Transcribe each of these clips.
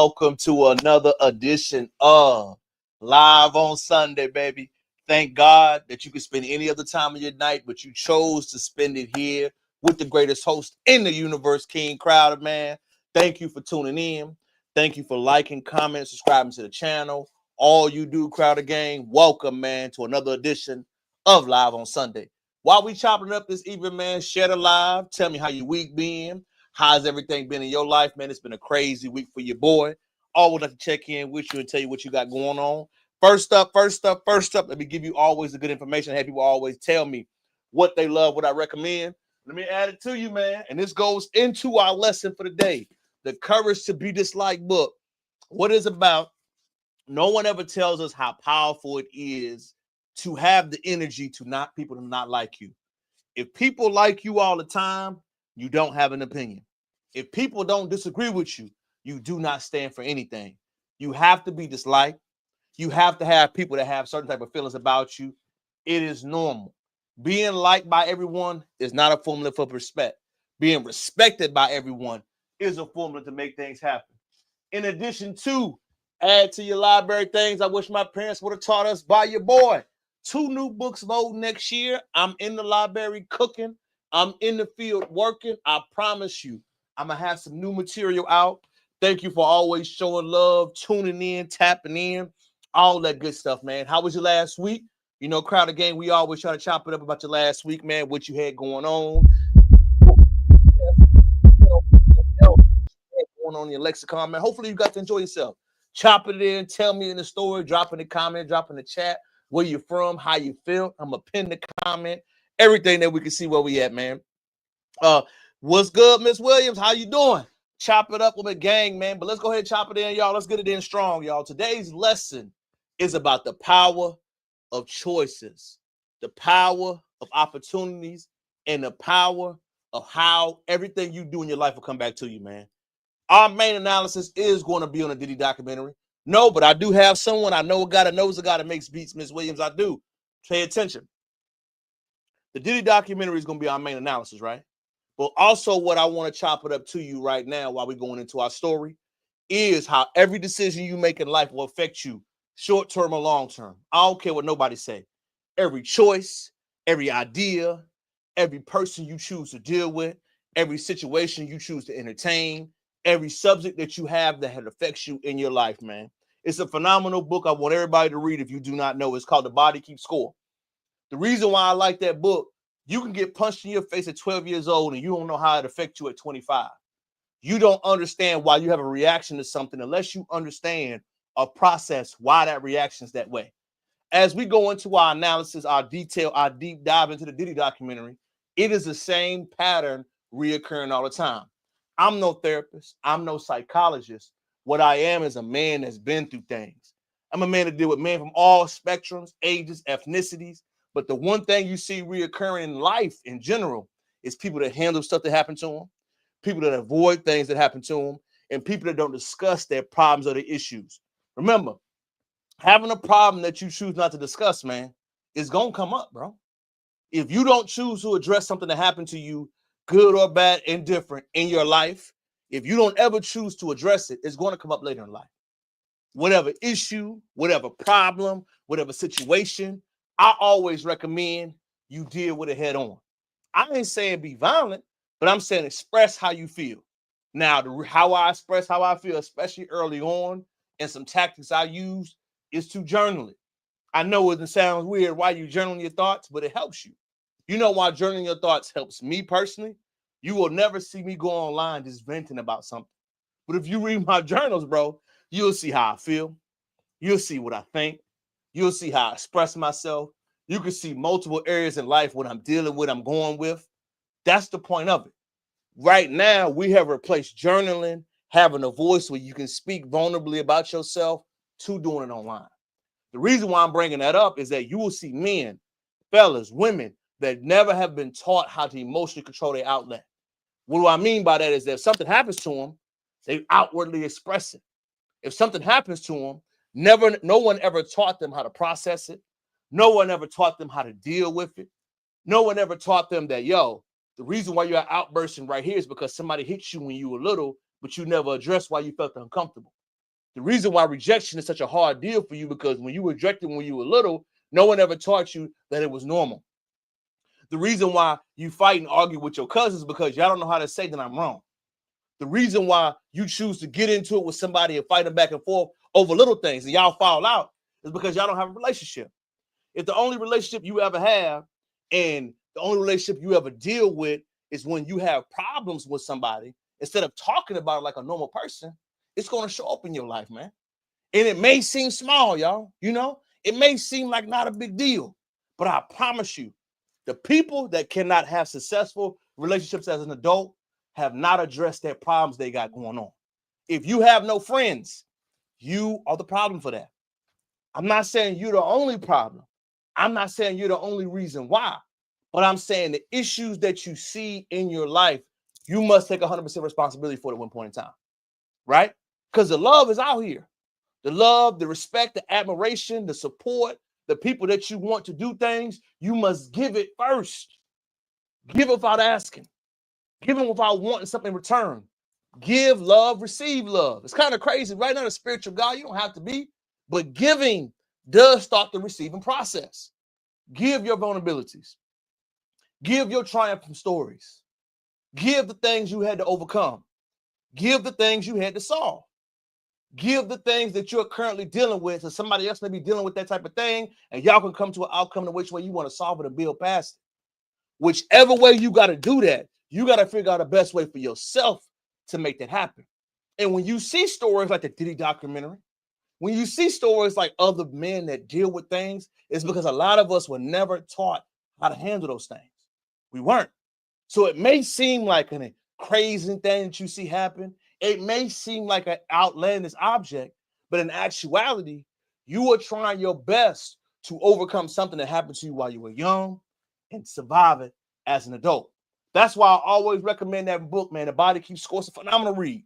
welcome to another edition of Live on Sunday, baby. Thank God that you can spend any other time of your night, but you chose to spend it here with the greatest host in the universe, KingCrowder, man. Thank you for tuning in. Thank you for liking, commenting, subscribing to the channel. All you do, Crowder Gang, welcome, man, to another edition of Live on Sunday. While we chopping up this evening, man, share the live. Tell me how your week been. How's everything been in your life, man? It's been a crazy week for your boy. Always like to check in with you and tell you what you got going on. First up, let me give you always the good information. I have people always tell me what they love, what I recommend. Let me add it to you, man. And this goes into our lesson for the day. The Courage to Be Disliked book. What it's about, no one ever tells us how powerful it is to have the energy to not people to not like you. If people like you all the time, you don't have an opinion. If people don't disagree with you, you do not stand for anything. You have to be disliked. You have to have people that have certain type of feelings about you. It is normal. Being liked by everyone is not a formula for respect. Being respected by everyone is a formula to make things happen. In addition to, add to your library things I wish my parents would have taught us by your boy. 2 new books load next year. I'm in the library cooking. I'm in the field working. I promise you, I'm going to have some new material out. Thank you for always showing love, tuning in, tapping in, all that good stuff, man. How was your last week? You know, Crowder Gang, we always try to chop it up about your last week, man, what you had going on. Going on in your lexicon, man. Hopefully you got to enjoy yourself. Chop it in, tell me in the story, drop in the comment, drop in the chat where you're from, how you feel. I'm going to pin the comment. Everything that we can see where we at, man. What's good, Miss Williams? How you doing? Chop it up with a gang, man. But let's go ahead and chop it in, y'all. Let's get it in strong, y'all. Today's lesson is about the power of choices, the power of opportunities, and the power of how everything you do in your life will come back to you, man. Our main analysis is going to be on a Diddy documentary. No, but I do have someone I know a guy that knows a guy that makes beats, Miss Williams. I do. Pay attention. The Diddy documentary is going to be our main analysis, right? But also what I want to chop it up to you right now while we're going into our story is how every decision you make in life will affect you short-term or long-term. I don't care what nobody say. Every choice, every idea, every person you choose to deal with, every situation you choose to entertain, every subject that you have that affects you in your life, man. It's a phenomenal book. I want everybody to read if you do not know. It's called The Body Keeps Score. The reason why I like that book, you can get punched in your face at 12 years old and you don't know how it affects you at 25. You don't understand why you have a reaction to something unless you understand or process why that reaction is that way. As we go into our analysis, our detail, our deep dive into the Diddy documentary, it is the same pattern reoccurring all the time. I'm no therapist. I'm no psychologist. What I am is a man that's been through things. I'm a man that deal with men from all spectrums, ages, ethnicities. But the one thing you see reoccurring in life in general is people that handle stuff that happened to them, people that avoid things that happen to them, and people that don't discuss their problems or their issues. Remember, having a problem that you choose not to discuss, man, is going to come up, bro. If you don't choose to address something that happened to you, good or bad, indifferent in your life, if you don't ever choose to address it, it's going to come up later in life. Whatever issue, whatever problem, whatever situation, I always recommend you deal with it head on. I ain't saying be violent, but I'm saying express how you feel. Now, how I express how I feel, especially early on, and some tactics I use is to journal it. I know it sounds weird why you journaling your thoughts, but it helps you. You know why journaling your thoughts helps me personally? You will never see me go online just venting about something. But if you read my journals, bro, you'll see how I feel. You'll see what I think. You'll see how I express myself. You can see multiple areas in life what I'm dealing with, I'm going with. That's the point of it. Right now, we have replaced journaling, having a voice where you can speak vulnerably about yourself, to doing it online. The reason why I'm bringing that up is that you will see men, fellas, women that never have been taught how to emotionally control their outlet. What do I mean by that is that if something happens to them, they outwardly express it. If something happens to them, no one ever taught them how to process it. No one ever taught them how to deal with it. No one ever taught them that, yo, the reason why you're outbursting right here is because somebody hit you when you were little, but you never addressed why you felt uncomfortable. The reason why rejection is such a hard deal for you, because when you were rejected when you were little, no one ever taught you that it was normal. The reason why you fight and argue with your cousins because y'all don't know how to say that I'm wrong. The reason why you choose to get into it with somebody and fight them back and forth over little things and y'all fall out is because y'all don't have a relationship. If the only relationship you ever have and the only relationship you ever deal with is when you have problems with somebody, instead of talking about it like a normal person, it's going to show up in your life, man. And it may seem small, y'all. You know, it may seem like not a big deal, but I promise you, the people that cannot have successful relationships as an adult have not addressed their problems they got going on. If you have no friends, you are the problem for that. I'm not saying you're the only problem. I'm not saying you're the only reason why, but I'm saying the issues that you see in your life, you must take 100% responsibility for it at one point in time, right? Because the love is out here. The love, the respect, the admiration, the support, the people that you want to do things, you must give it first. Give without asking. Give them without wanting something in return. Give love, receive love. It's kind of crazy. Right now, the spiritual God, you don't have to be, but giving does start the receiving process. Give your vulnerabilities. Give your triumphant stories. Give the things you had to overcome. Give the things you had to solve. Give the things that you're currently dealing with, so somebody else may be dealing with that type of thing, and y'all can come to an outcome in which way you want to solve it and build past it. Whichever way you got to do that, you got to figure out the best way for yourself to make that happen. And when you see stories like the Diddy documentary, when you see stories like other men that deal with things, it's because a lot of us were never taught how to handle those things. We weren't. So it may seem like a crazy thing that you see happen. It may seem like an outlandish object, but in actuality, you are trying your best to overcome something that happened to you while you were young and survive it as an adult. That's why I always recommend that book, man. The Body Keeps Score. It's a phenomenal read.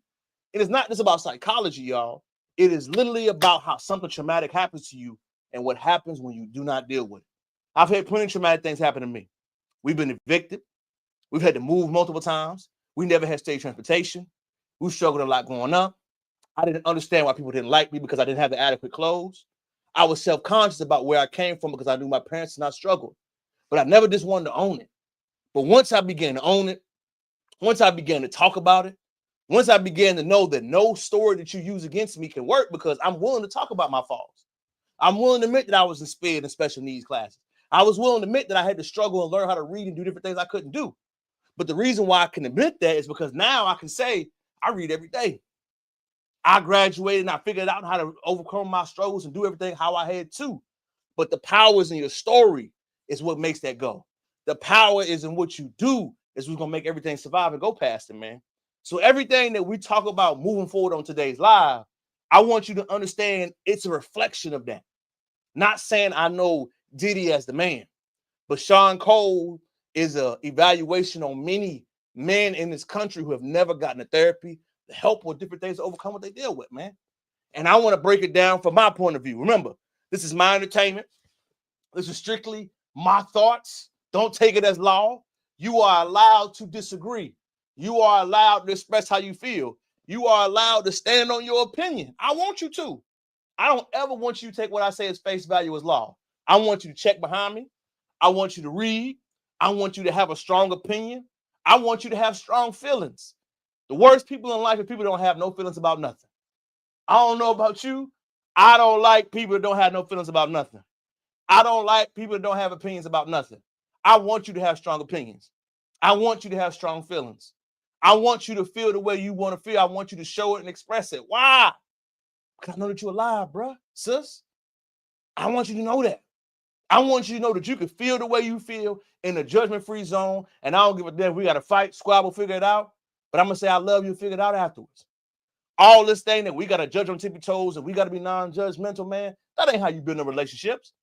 It is not just about psychology, y'all. It is literally about how something traumatic happens to you and what happens when you do not deal with it. I've had plenty of traumatic things happen to me. We've been evicted. We've had to move multiple times. We never had state transportation. We struggled a lot growing up. I didn't understand why people didn't like me because I didn't have the adequate clothes. I was self-conscious about where I came from because I knew my parents did not struggle. But I never just wanted to own it. But once I began to own it, once I began to talk about it, once I began to know that no story that you use against me can work because I'm willing to talk about my faults. I'm willing to admit that I was in SPED and special needs classes. I was willing to admit that I had to struggle and learn how to read and do different things I couldn't do. But the reason why I can admit that is because now I can say I read every day. I graduated and I figured out how to overcome my struggles and do everything how I had to. But the power is in your story is what makes that go. The power is in what you do is what's going to make everything survive and go past it, man. So everything that we talk about moving forward on today's live, I want you to understand it's a reflection of that. Not saying I know Diddy as the man, but Sean Cole is an evaluation on many men in this country who have never gotten a therapy to help with different things to overcome what they deal with, man. And I want to break it down from my point of view. Remember, this is my entertainment. This is strictly my thoughts. Don't take it as law. You are allowed to disagree. You are allowed to express how you feel. You are allowed to stand on your opinion. I want you to. I don't ever want you to take what I say as face value as law. I want you to check behind me. I want you to read. I want you to have a strong opinion. I want you to have strong feelings. The worst people in life are people who don't have no feelings about nothing. I don't know about you. I don't like people that don't have no feelings about nothing. I don't like people that don't have opinions about nothing. I want you to have strong opinions. I want you to have strong feelings. I want you to feel the way you want to feel. I want you to show it and express it. Why? Because I know that you're alive, bro, sis. I want you to know that. I want you to know that you can feel the way you feel in a judgment-free zone, and I don't give a damn if we got to fight, squabble, figure it out, but I'm going to say I love you, figure it out afterwards. All this thing that we got to judge on tippy toes and we got to be non-judgmental, man, that ain't how you build no relationships.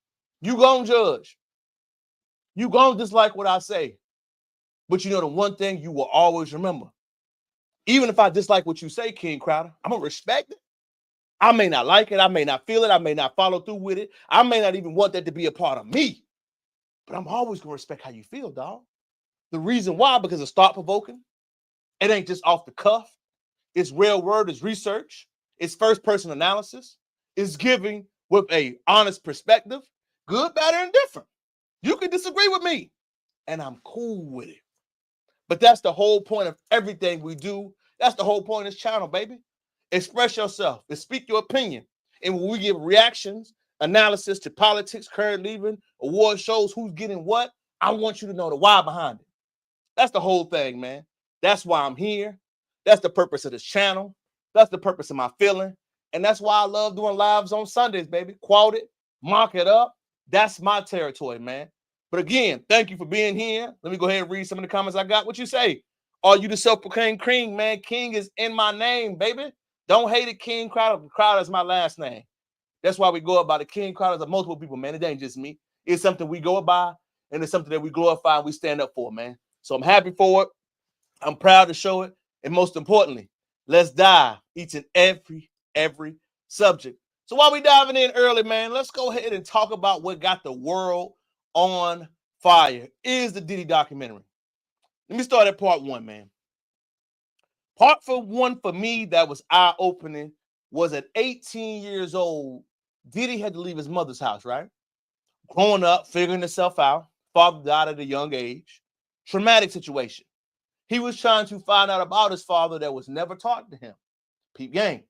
You gonna judge. You gonna dislike what I say. But you know the one thing you will always remember. Even if I dislike what you say, KingCrowder, I'm going to respect it. I may not like it. I may not feel it. I may not follow through with it. I may not even want that to be a part of me. But I'm always going to respect how you feel, dog. The reason why, because it's thought-provoking. It ain't just off the cuff. It's real word. It's research. It's first-person analysis. It's giving with a honest perspective, good, bad, or indifferent. You can disagree with me, and I'm cool with it. But that's the whole point of everything we do. That's the whole point of this channel, baby. Express yourself and speak your opinion. And when we give reactions, analysis to politics, current leaving, award shows, who's getting what, I want you to know the why behind it. That's the whole thing, man. That's why I'm here. That's the purpose of this channel. That's the purpose of my feeling. And that's why I love doing lives on Sundays, baby. Quote it, mark it up. That's my territory, man. But again, thank you for being here. Let me go ahead and read some of the comments I got. What you say? Are you the self-proclaimed king, man? King is in my name, baby. Don't hate it, KingCrowder. Crowder is my last name. That's why we go about it. KingCrowder is multiple people, man. It ain't just me. It's something we go by, and it's something that we glorify and we stand up for, man. So I'm happy for it. I'm proud to show it. And most importantly, let's dive each and every subject. So while we diving in early, man, let's go ahead and talk about what got the world on fire. Is the Diddy documentary. Let me start at part one, man. Part one for me that was eye-opening was at 18 years old, Diddy had to leave his mother's house, right? Growing up, figuring himself out. Father died at a young age. Traumatic situation. He was trying to find out about his father that was never taught to him. Peep game.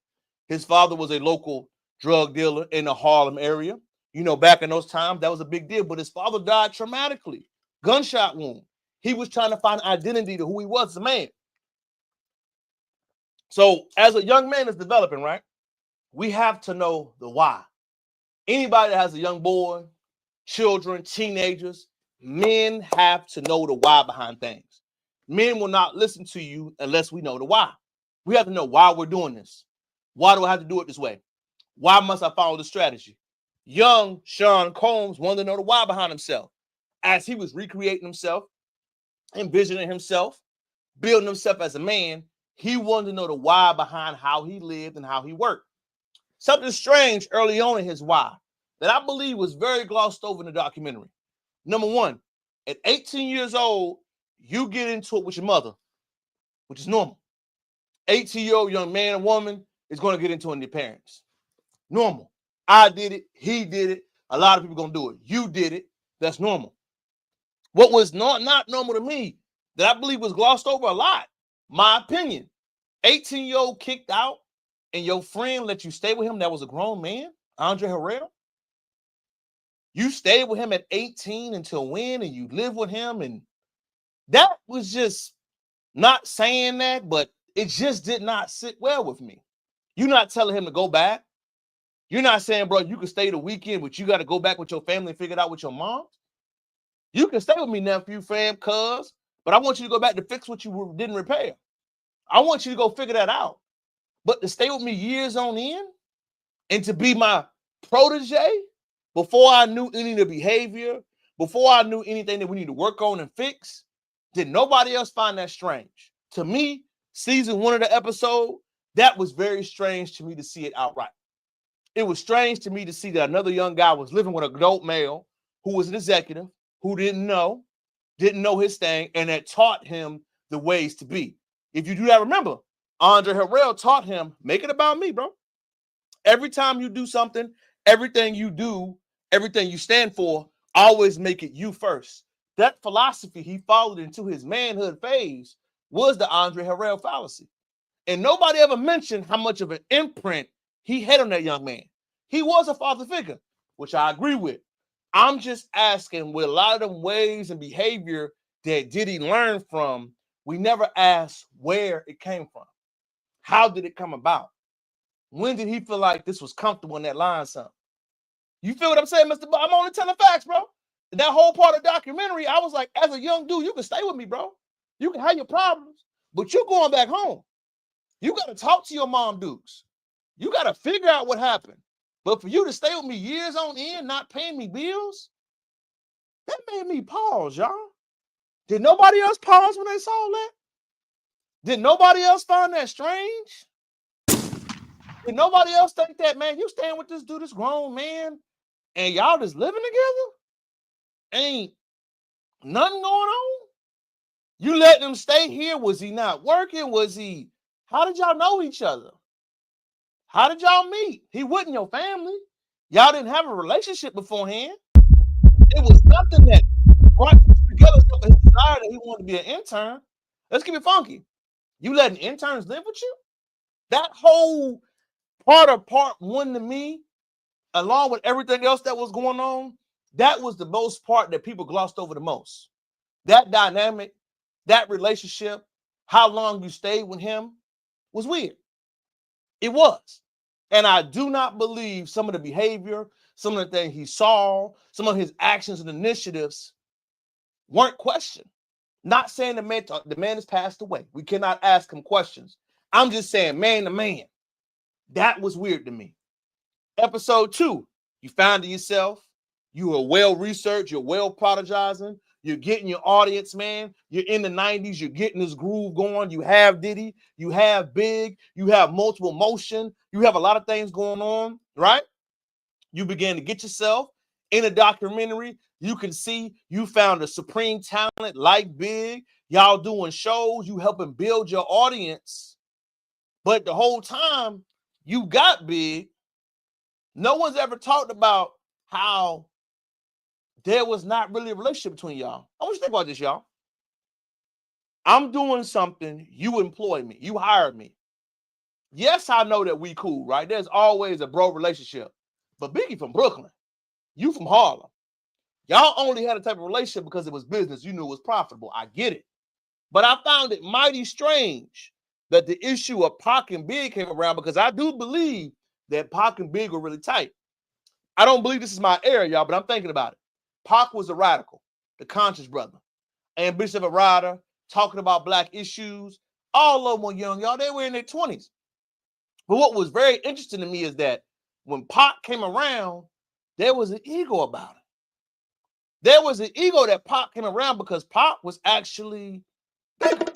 His father was a local drug dealer in the Harlem area. You know, back in those times, that was a big deal. But his father died traumatically. Gunshot wound. He was trying to find identity to who he was as a man. So as a young man is developing, right, we have to know the why. Anybody that has a young boy, children, teenagers, men have to know the why behind things. Men will not listen to you unless we know the why. We have to know why we're doing this. Why do I have to do it this way? Why must I follow the strategy? Young Sean Combs wanted to know the why behind himself. As he was recreating himself, envisioning himself, building himself as a man, he wanted to know the why behind how he lived and how he worked. Something strange early on in his why that I believe was very glossed over in the documentary. Number one, at 18 years old, you get into it with your mother, which is normal. 18-year-old young man and woman is going to get into it with their parents. Normal. I did it. He did it. A lot of people going to do it. You did it. That's normal. What was not normal to me that I believe was glossed over a lot, my opinion, 18-year-old kicked out and your friend let you stay with him that was a grown man, Andre Harrell. You stayed with him at 18 until when, and you lived with him, and that was just not saying that, but it just did not sit well with me. You're not telling him to go back. You're not saying, bro, you can stay the weekend, but you got to go back with your family and figure it out with your mom. You can stay with me, nephew, fam, cuz, but I want you to go back to fix what you didn't repair. I want you to go figure that out. But to stay with me years on end and to be my protege before I knew any of the behavior, before I knew anything that we need to work on and fix, did nobody else find that strange? To me, season one of the episode, that was very strange to me to see it outright. It was strange to me to see that another young guy was living with an adult male who was an executive, who didn't know his thing, and that taught him the ways to be. If you do that, remember, Andre Harrell taught him, make it about me, bro. Every time you do something, everything you do, everything you stand for, always make it you first. That philosophy he followed into his manhood phase was the Andre Harrell fallacy. And nobody ever mentioned how much of an imprint he had on that young man. He was a father figure, which I agree with. I'm just asking, with a lot of them ways and behavior that Diddy learned from, we never asked where it came from. How did it come about? When did he feel like this was comfortable in that line something? You feel what I'm saying, Mr. I'm only telling facts, bro. That whole part of the documentary, I was like, as a young dude, you can stay with me, bro. You can have your problems, but you're going back home. You got to talk to your mom, Dukes. You got to figure out what happened. But for you to stay with me years on end, not paying me bills, that made me pause, y'all. Did nobody else pause when they saw that? Did nobody else find that strange? Did nobody else think that, man, you staying with this dude, this grown man, and y'all just living together? Ain't nothing going on? You letting him stay here? Was he not working? How did y'all know each other? How did y'all meet? He wasn't your family. Y'all didn't have a relationship beforehand. It was nothing that brought you together except for his desire that he wanted to be an intern. Let's keep it funky. You letting interns live with you? That whole part of part one to me, along with everything else that was going on, that was the most part that people glossed over the most. That dynamic, that relationship, how long you stayed with him was weird. It was. And I do not believe some of the behavior, some of the things he saw, some of his actions and initiatives weren't questioned. Not saying the man has passed away. We cannot ask him questions. I'm just saying, man to man, that was weird to me. Episode 2, you found yourself. You were well-researched. You're well-prologizing. You're getting your audience, man. You're in the 90s. You're getting this groove going. You have Diddy. You have Big. You have multiple motion. You have a lot of things going on, right? You begin to get yourself in a documentary. You can see you found a supreme talent like Big. Y'all doing shows. You helping build your audience. But the whole time you got Big, no one's ever talked about how there was not really a relationship between y'all. I want you to think about this, y'all. I'm doing something. You employ me. You hired me. Yes, I know that we cool, right? There's always a bro relationship. But Biggie from Brooklyn. You from Harlem. Y'all only had a type of relationship because it was business. You knew it was profitable. I get it. But I found it mighty strange that the issue of Pac and Big came around, because I do believe that Pac and Big were really tight. I don't believe this is my area, y'all, but I'm thinking about it. Pac was a radical, the conscious brother, ambitious of a rider, talking about black issues. All of them were young, y'all. They were in their 20s. But what was very interesting to me is that when Pac came around, there was an ego about it. There was an ego that Pac came around because Pac was actually bigger.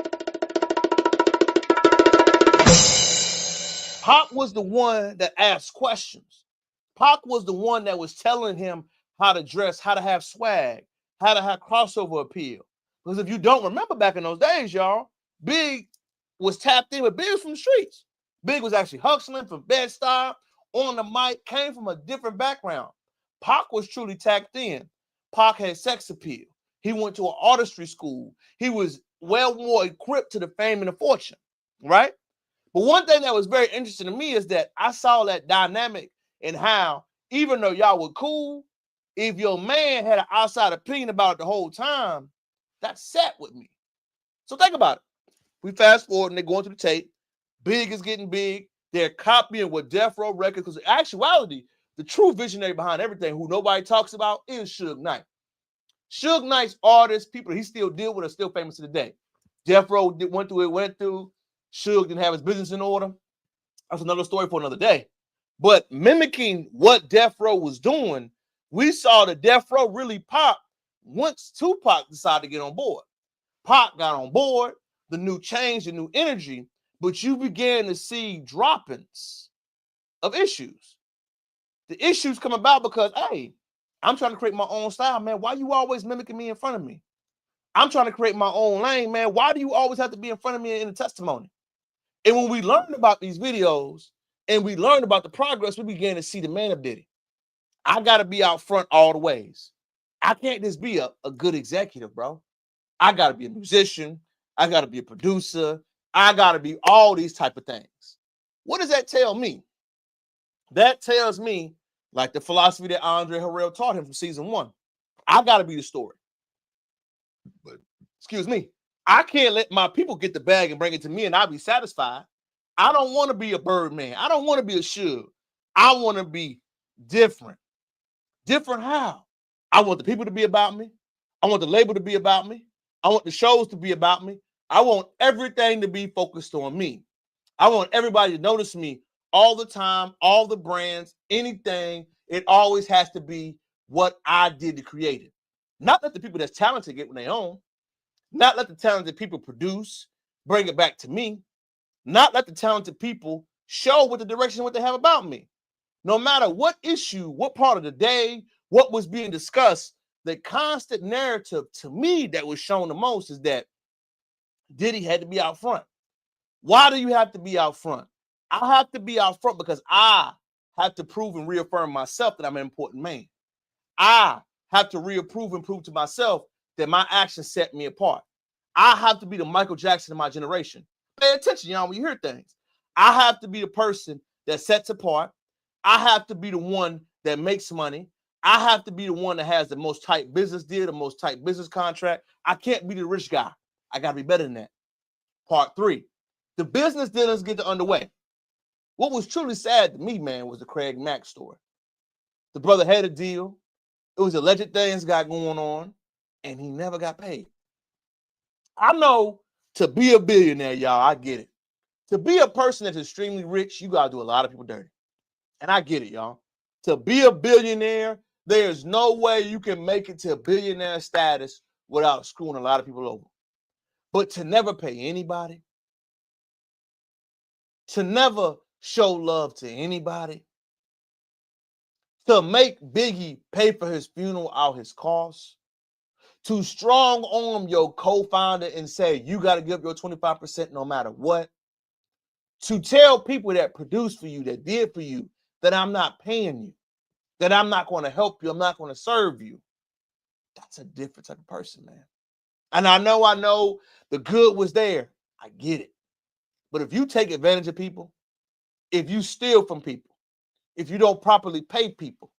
Pac was the one that asked questions. Pac was the one that was telling him how to dress, how to have swag, how to have crossover appeal. Because if you don't remember back in those days, y'all, Big was tapped in, but Big was from the streets. Big was actually hustling from Bed-Stuy, on the mic, came from a different background. Pac was truly tapped in. Pac had sex appeal. He went to an artistry school. He was well more equipped to the fame and the fortune, right? But one thing that was very interesting to me is that I saw that dynamic in how, even though y'all were cool, if your man had an outside opinion about it the whole time, that sat with me. So think about it. We fast forward and they're going through the tape. Big is getting big. They're copying what Death Row Records, because in actuality, the true visionary behind everything, who nobody talks about, is Suge Knight. Suge Knight's artists, people he still deal with, are still famous to today. Death Row went through. Suge didn't have his business in order. That's another story for another day. But mimicking what Death Row was doing, we saw that Death Row really pop once Tupac decided to get on board. Pac got on board, the new change, the new energy, but you began to see droppings of issues. The issues come about because, hey, I'm trying to create my own style, man. Why you always mimicking me in front of me? I'm trying to create my own lane, man. Why do you always have to be in front of me in the testimony? And when we learned about these videos and we learned about the progress, we began to see the man of Diddy. I got to be out front all the ways. I can't just be a good executive, bro. I got to be a musician. I got to be a producer. I got to be all these type of things. What does that tell me? That tells me, like the philosophy that Andre Harrell taught him from season 1, I got to be the story. But, excuse me, I can't let my people get the bag and bring it to me and I'll be satisfied. I don't want to be a Birdman. I don't want to be a Suge. I want to be different. Different how? I want the people to be about me. I want the label to be about me. I want the shows to be about me. I want everything to be focused on me. I want everybody to notice me all the time, all the brands, anything. It always has to be what I did to create it. Not let the people that's talented get what they own. Not let the talented people produce, bring it back to me. Not let the talented people show what the direction, what they have about me. No matter what issue, what part of the day, what was being discussed, the constant narrative to me that was shown the most is that Diddy had to be out front. Why do you have to be out front? I have to be out front because I have to prove and reaffirm myself that I'm an important man. I have to reapprove and prove to myself that my actions set me apart. I have to be the Michael Jackson of my generation. Pay attention, y'all, when you hear things. I have to be the person that sets apart. I have to be the one that makes money. I have to be the one that has the most tight business deal, the most tight business contract. I can't be the rich guy. I got to be better than that. Part 3, the business dealings get underway. What was truly sad to me, man, was the Craig Mack story. The brother had a deal. It was alleged things got going on, and he never got paid. I know to be a billionaire, y'all, I get it. To be a person that's extremely rich, you got to do a lot of people dirty. And I get it, y'all. To be a billionaire, there's no way you can make it to a billionaire status without screwing a lot of people over. But to never pay anybody, to never show love to anybody, to make Biggie pay for his funeral out his costs, to strong arm your co-founder and say, you got to give your 25% no matter what, to tell people that produced for you, that did for you, that I'm not paying you, that I'm not going to help you, I'm not going to serve you. That's a different type of person, man. And I know the good was there. I get it. But if you take advantage of people, if you steal from people, if you don't properly pay people,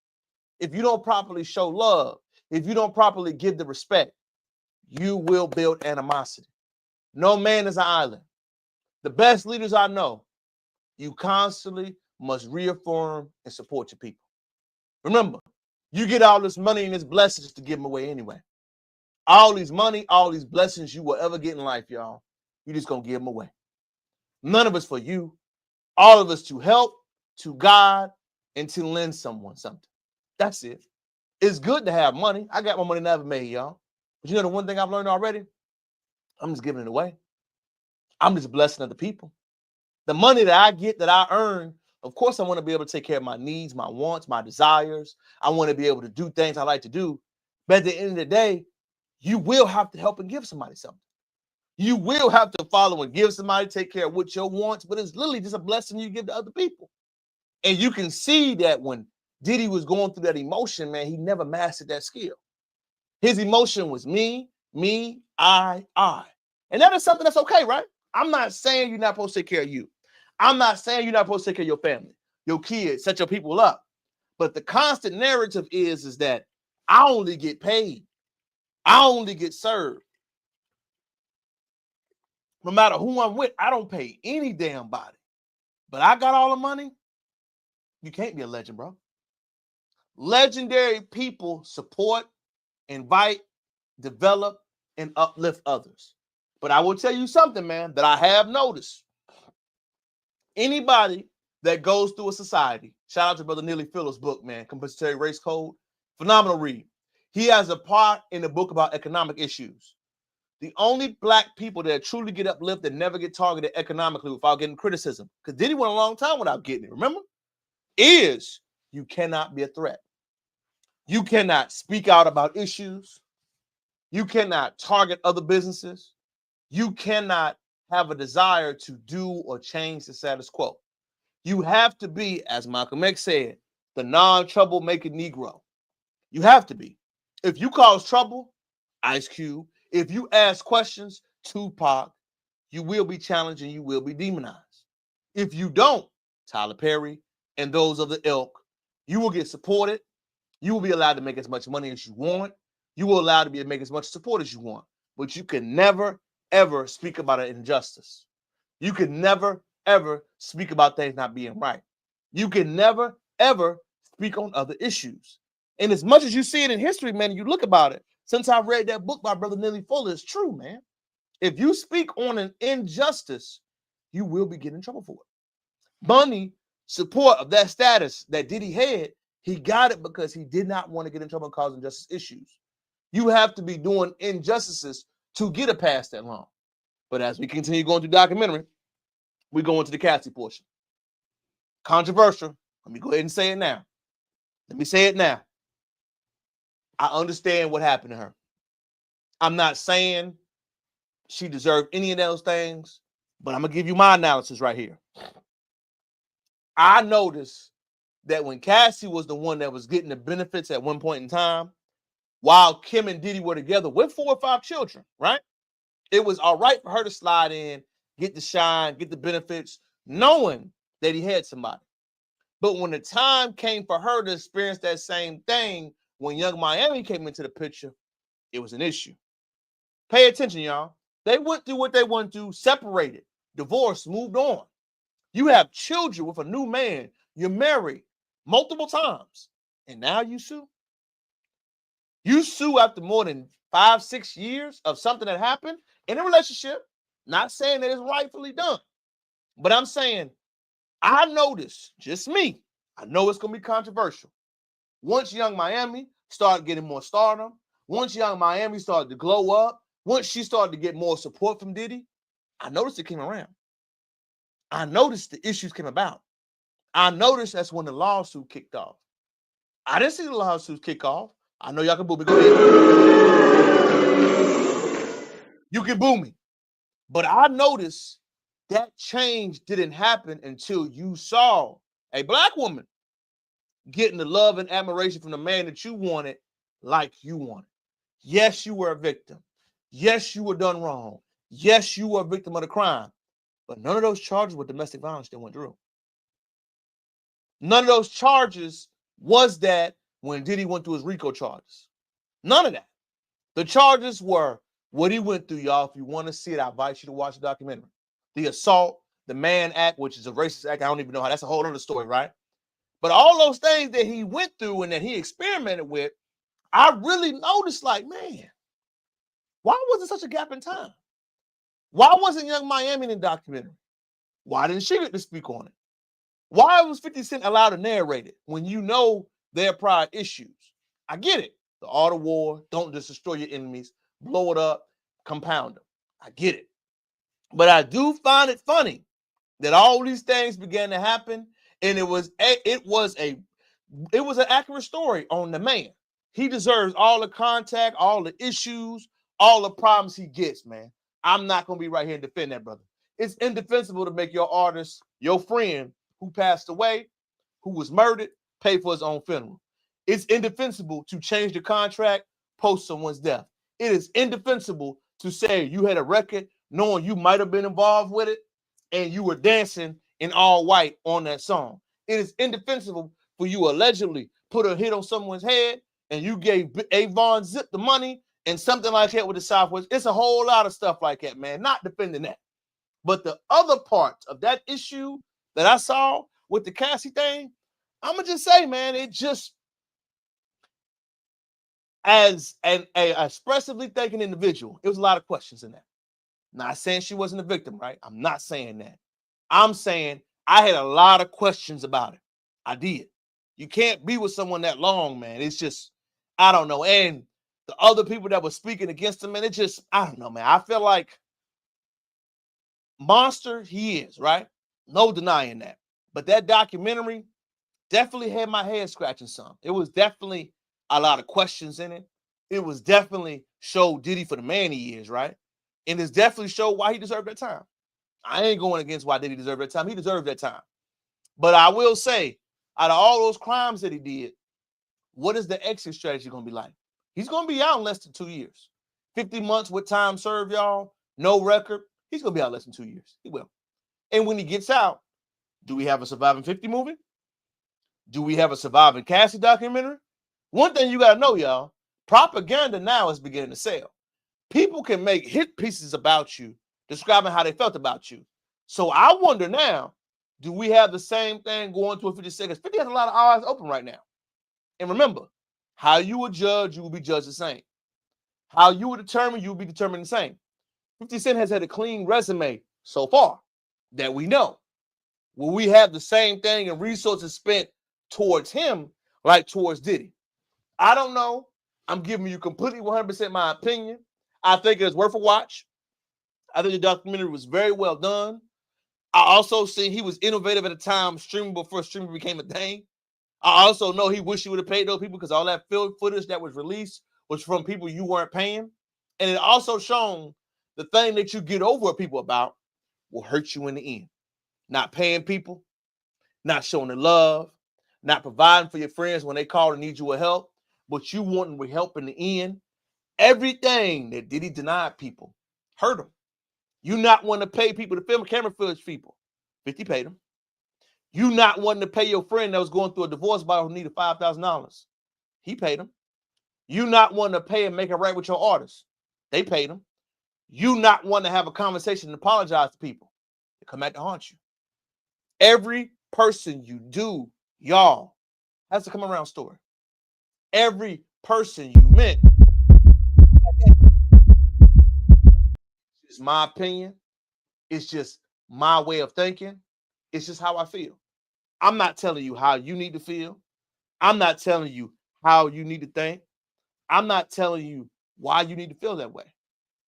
if you don't properly show love, if you don't properly give the respect, you will build animosity. No man is an island. The best leaders I know, you constantly must reaffirm and support your people. Remember, you get all this money and this blessings to give them away anyway. All these money, all these blessings you will ever get in life, y'all, you just going to give them away. None of it's for you. All of us to help, to God, and to lend someone something. That's it. It's good to have money. I got my money never made, y'all. But you know the one thing I've learned already? I'm just giving it away. I'm just blessing other people. The money that I get, that I earn, of course, I want to be able to take care of my needs, my wants, my desires. I want to be able to do things I like to do. But at the end of the day, you will have to help and give somebody something. You will have to follow and give somebody, take care of what your wants, but it's literally just a blessing you give to other people. And you can see that when Diddy was going through that emotion, man, he never mastered that skill. His emotion was me, I. And that is something that's okay, right? I'm not saying you're not supposed to take care of you. I'm not saying you're not supposed to take care of your family, your kids, set your people up. But the constant narrative is that I only get paid. I only get served. No matter who I'm with, I don't pay any damn body. But I got all the money. You can't be a legend, bro. Legendary people support, invite, develop, and uplift others. But I will tell you something, man, that I have noticed. Anybody that goes through a society, shout out to Brother Neely Phillips' book, man, Compensatory Race Code, phenomenal read. He has a part in the book about economic issues. The only black people that truly get uplifted never get targeted economically without getting criticism, because Diddy went a long time without getting it, remember? Is you cannot be a threat. You cannot speak out about issues. You cannot target other businesses. You cannot have a desire to do or change the status quo. You have to be, as Malcolm X said, the non-troublemaking Negro. You have to be. If you cause trouble, Ice Cube. If you ask questions, Tupac, you will be challenged and you will be demonized. If you don't, Tyler Perry and those of the ilk, you will get supported. You will be allowed to make as much money as you want. You will allow to be make as much support as you want. But you can never, ever speak about an injustice. You can never, ever speak about things not being right. You can never, ever speak on other issues. And as much as you see it in history, man, you look about it. Since I read that book by Brother Neely Fuller, it's true, man. If you speak on an injustice, you will be getting in trouble for it. Money, support of that status that Diddy had, he got it because he did not want to get in trouble causing justice issues. You have to be doing injustices to get a pass that long. But as we continue going through documentary, we go into the Cassie portion. Controversial. Let me go ahead and say it now. Let me say it now. I understand what happened to her. I'm not saying she deserved any of those things, but I'm going to give you my analysis right here. I noticed that when Cassie was the one that was getting the benefits at one point in time, while Kim and Diddy were together with 4 or 5 children, right? It was all right for her to slide in, get the shine, get the benefits, knowing that he had somebody. But when the time came for her to experience that same thing, when Young Miami came into the picture, it was an issue. Pay attention, y'all. They went through what they went through, separated, divorced, moved on. You have children with a new man. You're married multiple times. And now you sue? You sue after more than 5, 6 years of something that happened in a relationship. Not saying that it's rightfully done. But I'm saying, I noticed, just me, I know it's going to be controversial. Once Young Miami started getting more stardom, once Young Miami started to glow up, once she started to get more support from Diddy, I noticed it came around. I noticed the issues came about. I noticed that's when the lawsuit kicked off. I didn't see the lawsuits kick off. I know y'all can boo me. Go ahead. You can boo me. But I noticed that change didn't happen until you saw a black woman getting the love and admiration from the man that you wanted like you wanted. Yes, you were a victim. Yes, you were done wrong. Yes, you were a victim of the crime. But none of those charges were domestic violence that went through. None of those charges was that when Diddy went through his RICO charges. None of that. The charges were what he went through, y'all. If you want to see it, I invite you to watch the documentary. The assault, the Mann Act, which is a racist act. I don't even know how. That's a whole other story, right? But all those things that he went through and that he experimented with, I really noticed, like, man, why was there such a gap in time? Why wasn't Young Miami in the documentary? Why didn't she get to speak on it? Why was 50 Cent allowed to narrate it when you know their prior issues? I get it. The art of war, don't just destroy your enemies, blow it up, compound them. I get it. But I do find it funny that all these things began to happen, and it was an accurate story on the man. He deserves all the contact, all the issues, all the problems he gets, man. I'm not going to be right here and defend that, brother. It's indefensible to make your artist, your friend who passed away, who was murdered, pay for his own funeral. It's indefensible to change the contract post someone's death. It is indefensible to say you had a record knowing you might have been involved with it and you were dancing in all white on that song. It is indefensible for you allegedly put a hit on someone's head and you gave Avon Zip the money and something like that with the Southwest. It's a whole lot of stuff like that, man. Not defending that. But the other parts of that issue that I saw with the Cassie thing, I'm going to just say, man, it just, as an expressively thinking individual, it was a lot of questions in that. Not saying she wasn't a victim, right? I'm not saying that. I'm saying I had a lot of questions about it. I did. You can't be with someone that long, man. It's just, I don't know. And the other people that were speaking against him, man, it just, I don't know, man. I feel like monster he is, right? No denying that. But that documentary definitely had my head scratching some. It was definitely a lot of questions in it. It was definitely showed Diddy for the man he is, right? And it's definitely showed why he deserved that time. I ain't going against why Diddy deserved that time. He deserved that time. But I will say, out of all those crimes that he did, what is the exit strategy going to be like? He's going to be out in less than 2 years. 50 months with time served, y'all. No record. He's going to be out less than 2 years. He will. And when he gets out, do we have a Surviving 50 movie? Do we have a Surviving Cassie documentary? One thing you got to know, y'all, propaganda now is beginning to sell. People can make hit pieces about you, describing how they felt about you. So I wonder now, do we have the same thing going to a 50 seconds? 50 has a lot of eyes open right now. And remember, how you will judge, you will be judged the same. How you will determine, you will be determined the same. 50 Cent has had a clean resume so far that we know. Will we have the same thing and resources spent towards him like towards Diddy? I don't know. I'm giving you completely 100% my opinion. I think it's worth a watch. I think the documentary was very well done. I also see he was innovative at the time, streaming before streaming became a thing. I also know he wished he would have paid those people because all that film footage that was released was from people you weren't paying. And it also shown the thing that you get over people about will hurt you in the end. Not paying people, not showing the love, not providing for your friends when they call and need your help, but you wanting to help in the end. Everything that Diddy denied people hurt him. You not wanting to pay people to film camera footage people. 50 paid them. You not wanting to pay your friend that was going through a divorce battle who needed $5,000. He paid him. You not wanting to pay and make it right with your artists. They paid him. You not wanting to have a conversation and apologize to people. They come back to haunt you. Every person you do, y'all, has to come around story. Every person you meant. It's my opinion. It's just my way of thinking. It's just how I feel. I'm not telling you how you need to feel. I'm not telling you how you need to think. I'm not telling you why you need to feel that way.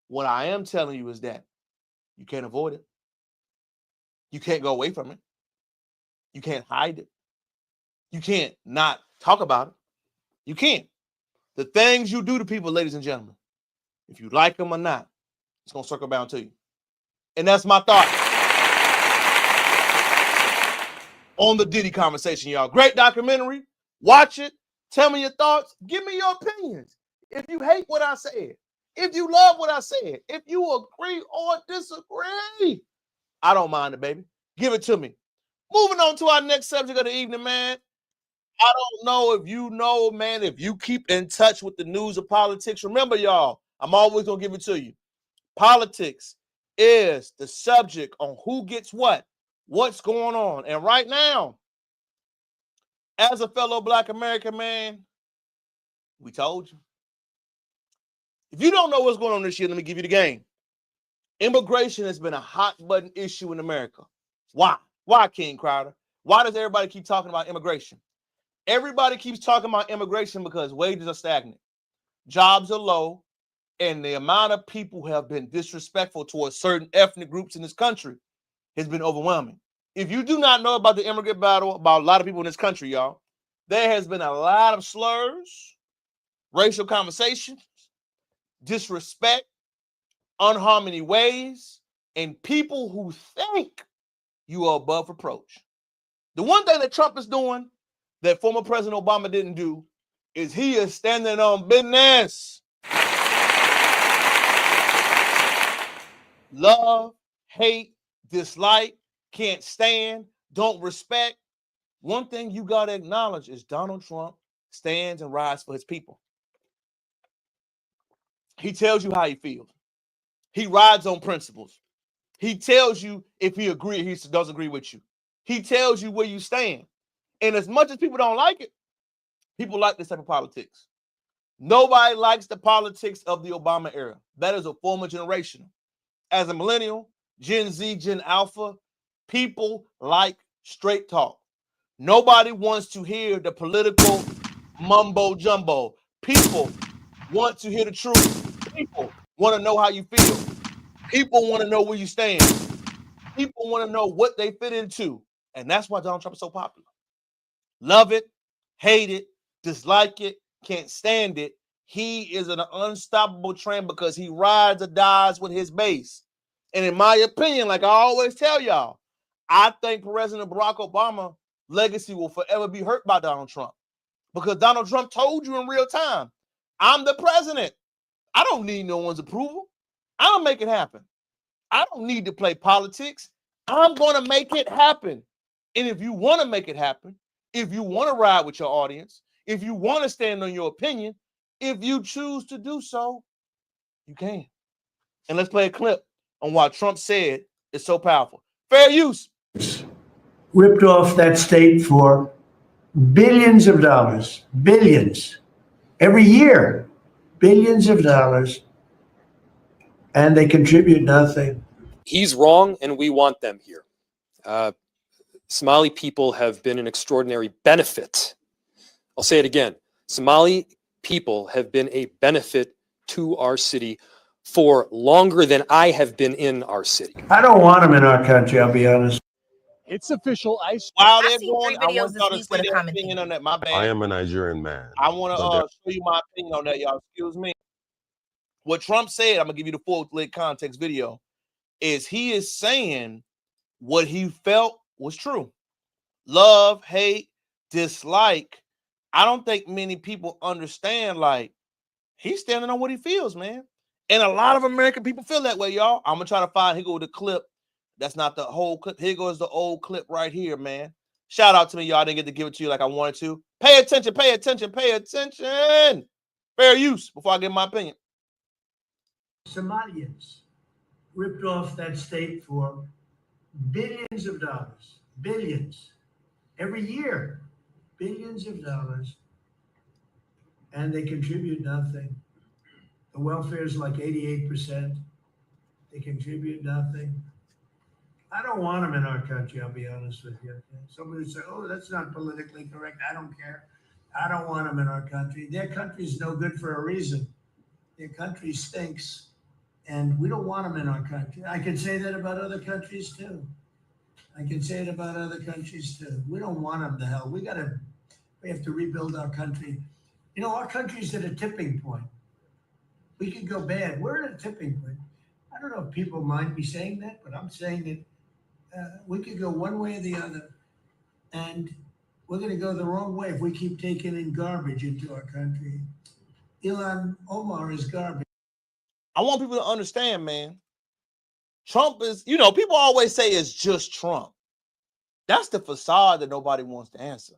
What I am telling you is that you can't avoid it. You can't go away from it. You can't hide it. You can't not talk about it. You can't. The things you do to people, ladies and gentlemen, if you like them or not, it's going to circle back to you. And that's my thought on the Diddy conversation, y'all. Great documentary. Watch it. Tell me your thoughts. Give me your opinions. If you hate what I said, if you love what I said, if you agree or disagree, I don't mind it, baby. Give it to me. Moving on to our next subject of the evening, man. I don't know if you know, man, if you keep in touch with the news of politics. Remember, y'all, I'm always going to give it to you. Politics is the subject on who gets what, what's going on. And right now, as a fellow Black American man, we told you. If you don't know what's going on this year, let me give you the game. Immigration has been a hot button issue in America. Why? Why, KingCrowder? Why does everybody keep talking about immigration? Everybody keeps talking about immigration because wages are stagnant, jobs are low, and the amount of people who have been disrespectful towards certain ethnic groups in this country has been overwhelming. If you do not know about the immigrant battle, about a lot of people in this country, y'all, there has been a lot of slurs, racial conversations, disrespect, unharmony ways, and people who think you are above reproach. The one thing that Trump is doing that former President Obama didn't do is he is standing on business. Love, hate, dislike, can't stand, don't respect. One thing you got to acknowledge is Donald Trump stands and rides for his people. He tells you how he feels. He rides on principles. He tells you if he agrees, he doesn't agree with you. He tells you where you stand. And as much as people don't like it, people like this type of politics. Nobody likes the politics of the Obama era. That is a former generation. As a millennial, Gen Z, Gen Alpha, people like straight talk. Nobody wants to hear the political mumbo jumbo. People want to hear the truth. People want to know how you feel. People want to know where you stand. People want to know what they fit into. And that's why Donald Trump is so popular. Love it, hate it, dislike it, can't stand it. He is an unstoppable train because he rides or dies with his base. And in my opinion, like I always tell y'all, I think President Barack Obama's legacy will forever be hurt by Donald Trump. Because Donald Trump told you in real time, I'm the president. I don't need no one's approval. I'll make it happen. I don't need to play politics. I'm going to make it happen. And if you want to make it happen, if you want to ride with your audience, if you want to stand on your opinion, if you choose to do so, you can. And let's play a clip on why Trump said it's so powerful. Fair use. Ripped off that state for billions of dollars, billions, every year, billions of dollars, and they contribute nothing. He's wrong, and we want them here. Somali people have been an extraordinary benefit. I'll say it again. Somali people have been a benefit to our city for longer than I have been in our city. I don't want them in our country, I'll be honest. It's official. While they're going, I want y'all to see their opinion on that. My bad. I am a Nigerian man. I want to show you my opinion on that, y'all. Excuse me. What Trump said, I'm going to give you the full context video, is he is saying what he felt was true. love, hate, dislike, I don't think many people understand, like, he's standing on what he feels, man. And a lot of American people feel that way, y'all. I'm going to try to find, here go the clip. That's not the whole clip. Here goes the old clip right here, man. Shout out to me, y'all. I didn't get to give it to you like I wanted to. Pay attention, pay attention, pay attention. Fair use before I give my opinion. Somalians ripped off that state for billions of dollars, billions, every year, billions of dollars, and they contribute nothing. The welfare is like 88%. They contribute nothing. I don't want them in our country, I'll be honest with you. Somebody would say, oh, that's not politically correct. I don't care. I don't want them in our country. Their country's no good for a reason. Their country stinks, and we don't want them in our country. I can say that about other countries too. I can say it about other countries too. We don't want them to hell. We have to rebuild our country. You know, our country's at a tipping point. We could go bad. We're at a tipping point. I don't know if people mind me saying that, but I'm saying that we could go one way or the other, and we're going to go the wrong way if we keep taking in garbage into our country. Ilhan Omar is garbage. I want people to understand, man. Trump is, you know, people always say it's just Trump. That's the facade that nobody wants to answer.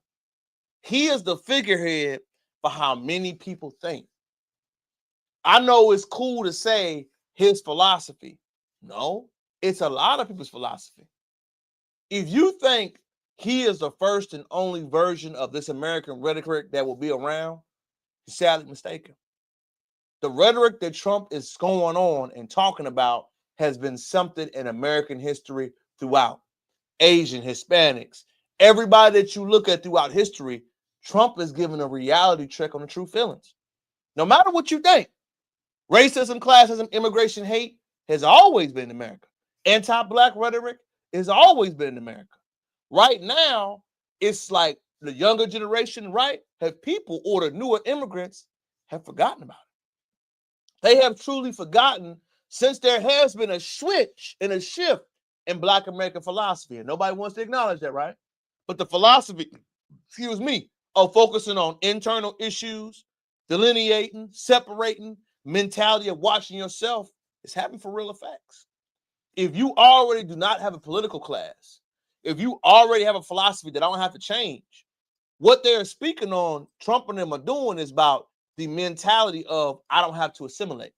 He is the figurehead for how many people think. I know it's cool to say his philosophy. No, it's a lot of people's philosophy. If you think he is the first and only version of this American rhetoric that will be around, you're sadly mistaken. The rhetoric that Trump is going on and talking about has been something in American history throughout. Asian, Hispanics, everybody that you look at throughout history, Trump is giving a reality check on the true feelings. No matter what you think, racism, classism, immigration, hate has always been in America. Anti-Black rhetoric has always been in America. Right now, it's like the younger generation, right, have people or the newer immigrants have forgotten about it. They have truly forgotten, since there has been a switch and a shift in Black American philosophy. And nobody wants to acknowledge that, right? But the philosophy, of focusing on internal issues, delineating, separating, mentality of watching yourself is having for real effects. If you already do not have a political class, if you already have a philosophy that I don't have to change, what they're speaking on, Trump and them are doing, is about the mentality of I don't have to assimilate.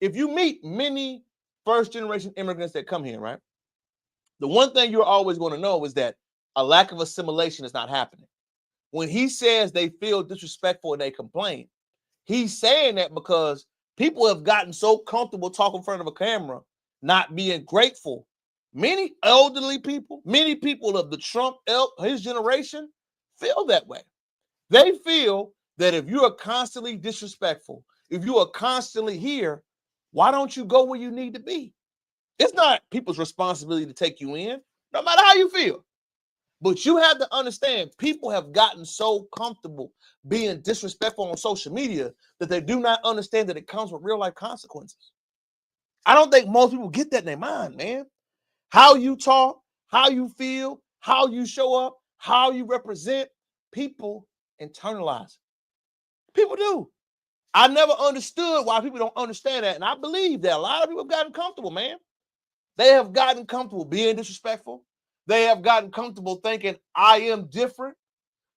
If you meet many first-generation immigrants that come here, right, the one thing you're always going to know is that a lack of assimilation is not happening. When he says they feel disrespectful and they complain, he's saying that because people have gotten so comfortable talking in front of a camera, not being grateful. Many elderly people, many people of the Trump ilk, his generation, feel that way. They feel that if you are constantly disrespectful, if you are constantly here, why don't you go where you need to be? It's not people's responsibility to take you in, no matter how you feel. But you have to understand, people have gotten so comfortable being disrespectful on social media that they do not understand that it comes with real life consequences. I don't think most people get that in their mind, man. How you talk, how you feel, how you show up, how you represent, people internalize it. People do. I never understood why people don't understand that. And I believe that a lot of people have gotten comfortable, man. They have gotten comfortable being disrespectful. They have gotten comfortable thinking I am different.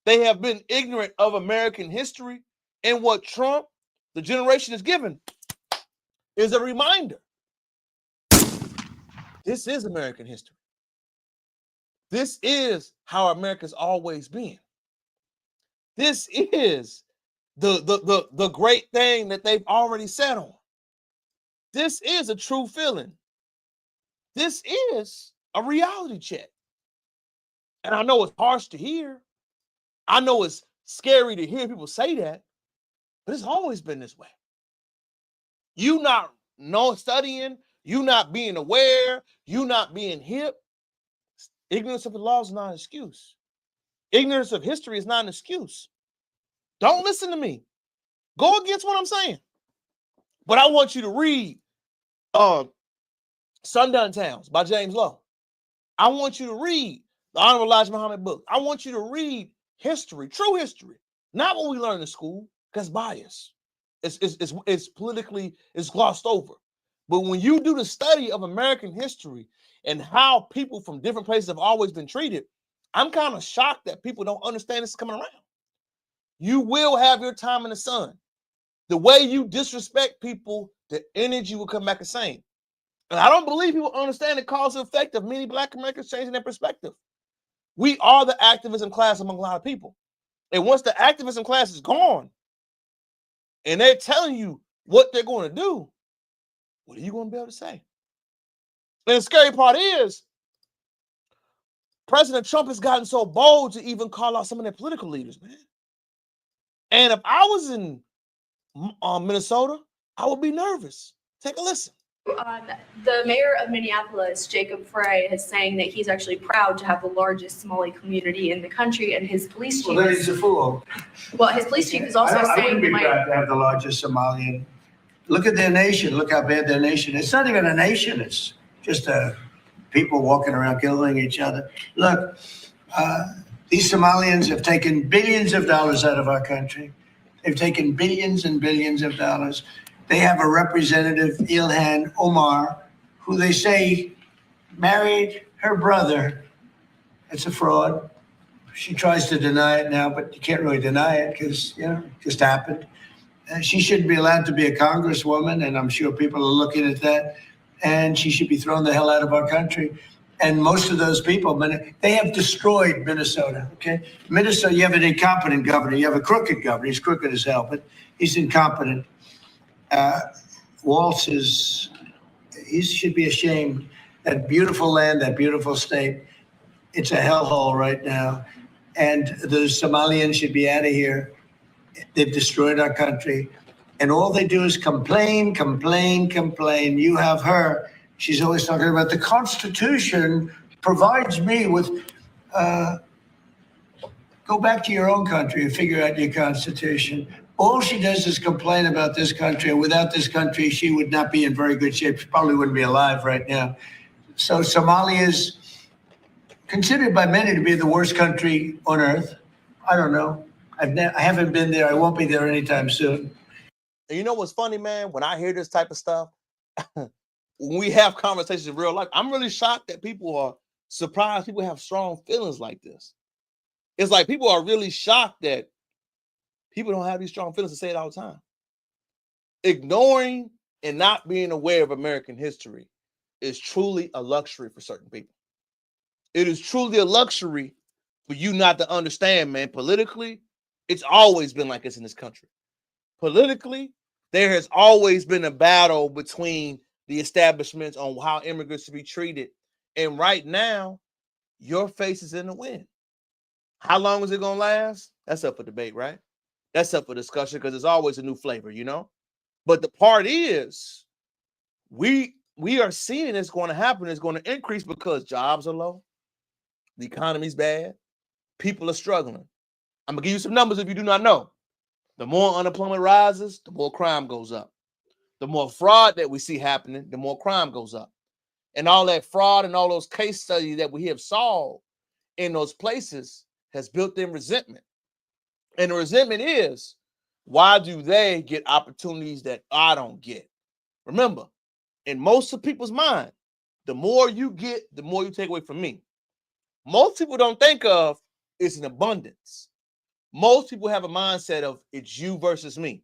They have been ignorant of American history. And what Trump, the generation, is given is a reminder. This is American history. This is how America's always been. This is the great thing that they've already set on. This is a true feeling. This is a reality check. And I know it's harsh to hear. I know it's scary to hear people say that, but it's always been this way. You not studying, you not being aware, you not being hip. Ignorance of the law is not an excuse. Ignorance of history is not an excuse. Don't listen to me. Go against what I'm saying. But I want you to read Sundown Towns by James Lowe. I want you to read the Honorable Elijah Muhammad book. I want you to read history, true history, not what we learn in school, because bias. It's politically, it's glossed over. But when you do the study of American history and how people from different places have always been treated, I'm kind of shocked that people don't understand this is coming around. You will have your time in the sun. The way you disrespect people, the energy will come back the same. And I don't believe people understand the cause and effect of many Black Americans changing their perspective. We are the activism class among a lot of people. And once the activism class is gone, and they're telling you what they're going to do, what are you going to be able to say? And the scary part is, President Trump has gotten so bold to even call out some of their political leaders, man. And if I was in Minnesota, I would be nervous. Take a listen. The mayor of Minneapolis, Jacob Frey, is saying that he's actually proud to have the largest Somali community in the country, and his police chief. Well, then he's a fool. Well, his police chief is also I saying wouldn't be proud to have the largest Somalian. Look at their nation. Look how bad their nation is. It's not even a nation. It's just people walking around killing each other. Look, these Somalians have taken billions of dollars out of our country. They've taken billions and billions of dollars. They have a representative, Ilhan Omar, who they say married her brother. It's a fraud. She tries to deny it now, but you can't really deny it because, you know, it just happened. She shouldn't be allowed to be a congresswoman, and I'm sure people are looking at that. And she should be thrown the hell out of our country. And most of those people, they have destroyed Minnesota, okay? Minnesota, you have an incompetent governor. You have a crooked governor. He's crooked as hell, but he's incompetent. Waltz he should be ashamed. That beautiful land, that beautiful state, it's a hellhole right now. And the Somalians should be out of here. They've destroyed our country. And all they do is complain, complain, complain. You have her. She's always talking about the Constitution provides me with, go back to your own country and figure out your Constitution. All she does is complain about this country. And without this country, she would not be in very good shape. She probably wouldn't be alive right now. So Somalia is considered by many to be the worst country on earth. I don't know. I haven't been there. I won't be there anytime soon. And you know what's funny, man? When I hear this type of stuff, when we have conversations in real life, I'm really shocked that people are surprised people have strong feelings like this. It's like people are really shocked that people don't have these strong feelings to say it all the time. Ignoring and not being aware of American history is truly a luxury for certain people. It is truly a luxury for you not to understand, man. Politically, it's always been like this in this country. Politically, there has always been a battle between the establishments on how immigrants should be treated. And right now, your face is in the wind. How long is it going to last? That's up for debate, right? That's up for discussion because there's always a new flavor, you know? But the part is, we are seeing it's going to happen. It's going to increase because jobs are low. The economy's bad. People are struggling. I'm going to give you some numbers if you do not know. The more unemployment rises, the more crime goes up. The more fraud that we see happening, the more crime goes up. And all that fraud and all those case studies that we have solved in those places has built in resentment. And the resentment is, why do they get opportunities that I don't get? Remember, in most of people's mind, the more you get, the more you take away from me. Most people don't think of it's an abundance. Most people have a mindset of it's you versus me.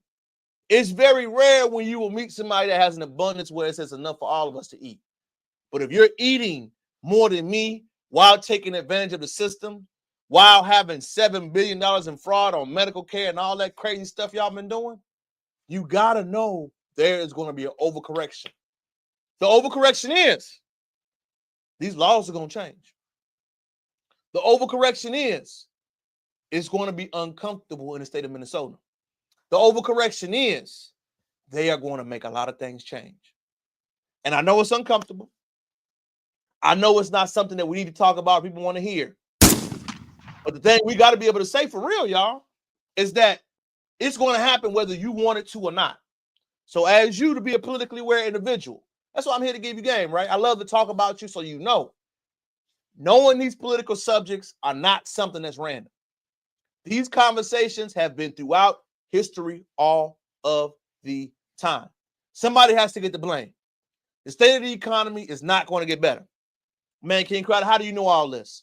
It's very rare when you will meet somebody that has an abundance where it says enough for all of us to eat. But if you're eating more than me while taking advantage of the system, while having $7 billion in fraud on medical care and all that crazy stuff y'all been doing, you got to know there is going to be an overcorrection. The overcorrection is these laws are going to change. The overcorrection is it's going to be uncomfortable in the state of Minnesota. The overcorrection is they are going to make a lot of things change. And I know it's uncomfortable. I know it's not something that we need to talk about, people want to hear. But the thing we got to be able to say for real, y'all, is that it's going to happen whether you want it to or not. So as you to be a politically aware individual, that's why I'm here to give you game, right? I love to talk about you so you know. Knowing these political subjects are not something that's random. These conversations have been throughout history all of the time. Somebody has to get the blame. The state of the economy is not going to get better. Man, KingCrowder, how do you know all this?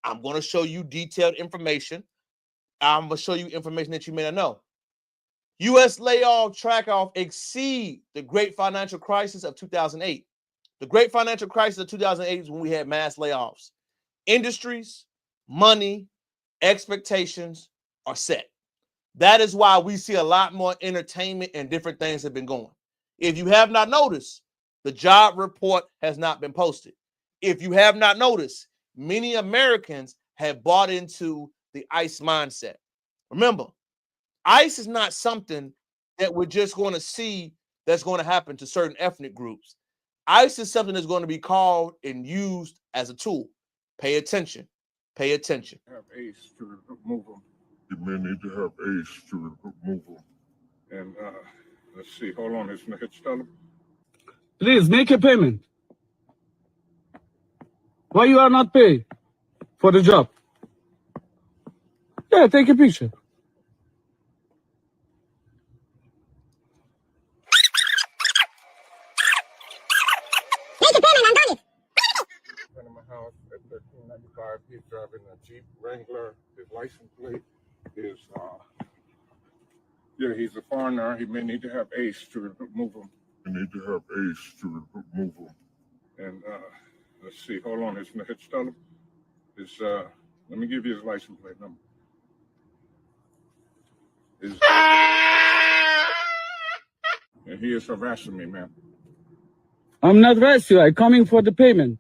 I'm going to show you detailed information. I'm going to show you information that you may not know. U.S. layoff track-off exceed the great financial crisis of 2008. The great financial crisis of 2008 is when we had mass layoffs. Industries, money, expectations are set. That is why we see a lot more entertainment and different things have been going. If you have not noticed, the job report has not been posted. If you have not noticed, many Americans have bought into the ICE mindset. Remember, ICE is not something that we're just going to see that's going to happen to certain ethnic groups. ICE is something that's going to be called and used as a tool. Pay attention. Pay attention. Have ACE to remove them. You may need to have ACE to remove them. And let's see, hold on, is Mitch tell him? Please make a payment. Why you are not paid for the job? Yeah, take a picture. Make a payment, I'm done it. In my house at 1395, he's driving a Jeep Wrangler. His license plate is, yeah, he's a foreigner. He may need to have ACE to remove him. You need to have ACE to remove him. And let's see, hold on, is Mitch tell him? Is let me give you his license plate number. And he is harassing me, man. I'm not arrest you. I'm coming for the payment.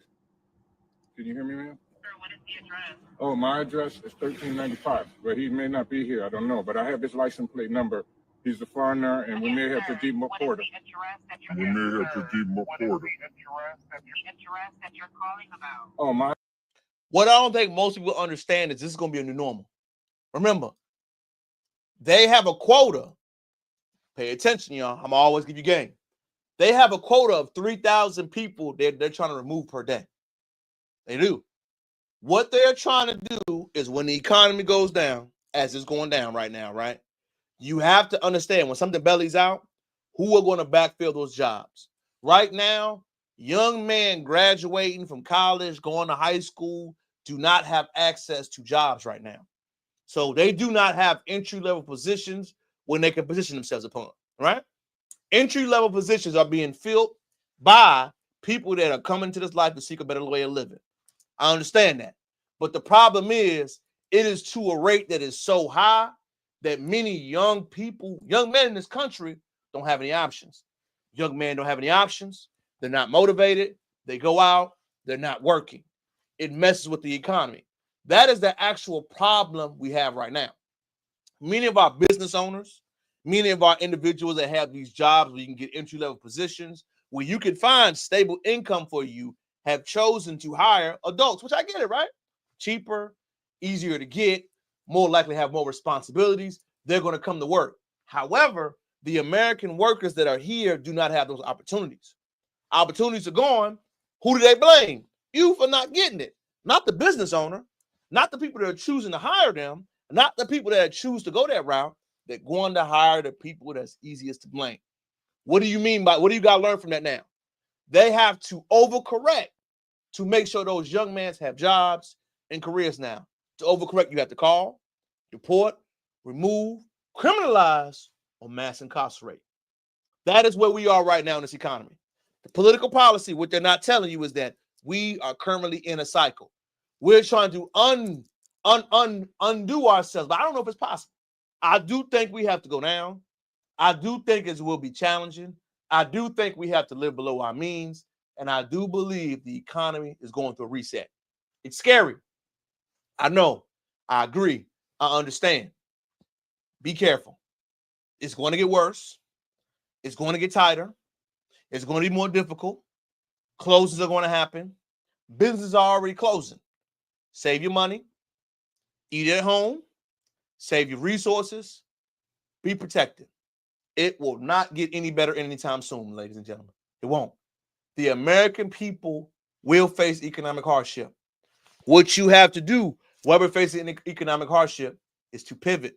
Can you hear me, man? Sir, what is the address? Oh, my address is 1395, but he may not be here. I don't know, but I have his license plate number. He's a foreigner, and we may have to deport him. We may have to deport him. What is the address that you're calling about? Oh, my. What I don't think most people understand is this is going to be a new normal. Remember, they have a quota. Pay attention, y'all. I'm always give you game. They have a quota of 3,000 people they're trying to remove per day. They do. What they're trying to do is when the economy goes down, as it's going down right now, right? You have to understand when something bellies out, who are going to backfill those jobs. Right now, young men graduating from college, going to high school, do not have access to jobs right now. So they do not have entry-level positions when they can position themselves upon, right? Entry-level positions are being filled by people that are coming to this life to seek a better way of living. I understand that. But the problem is, it is to a rate that is so high that many young people, young men in this country, don't have any options. Young men don't have any options. They're not motivated. They go out. They're not working. It messes with the economy. That is the actual problem we have right now. Many of our business owners, many of our individuals that have these jobs where you can get entry-level positions, where you can find stable income for you, have chosen to hire adults, which I get it, right? Cheaper, easier to get, more likely have more responsibilities. They're going to come to work. However, the American workers that are here do not have those opportunities. Opportunities are gone. Who do they blame? You for not getting it. Not the business owner, not the people that are choosing to hire them, not the people that choose to go that route. They're going to hire the people that's easiest to blame. What do you mean by, what do you got to learn from that now? They have to overcorrect to make sure those young men have jobs and careers now. To overcorrect, you have to call, deport, remove, criminalize, or mass incarcerate. That is where we are right now in this economy. The political policy, what they're not telling you is that we are currently in a cycle. We're trying to undo ourselves, but I don't know if it's possible. I do think we have to go down. I do think it will be challenging. I do think we have to live below our means. And I do believe the economy is going through a reset. It's scary. I know. I agree. I understand. Be careful. It's going to get worse. It's going to get tighter. It's going to be more difficult. Closings are going to happen. Businesses are already closing. Save your money. Eat at home. Save your resources. Be protected. It will not get any better anytime soon, ladies and gentlemen. It won't. The American people will face economic hardship. What you have to do, while we're facing economic hardship, is to pivot,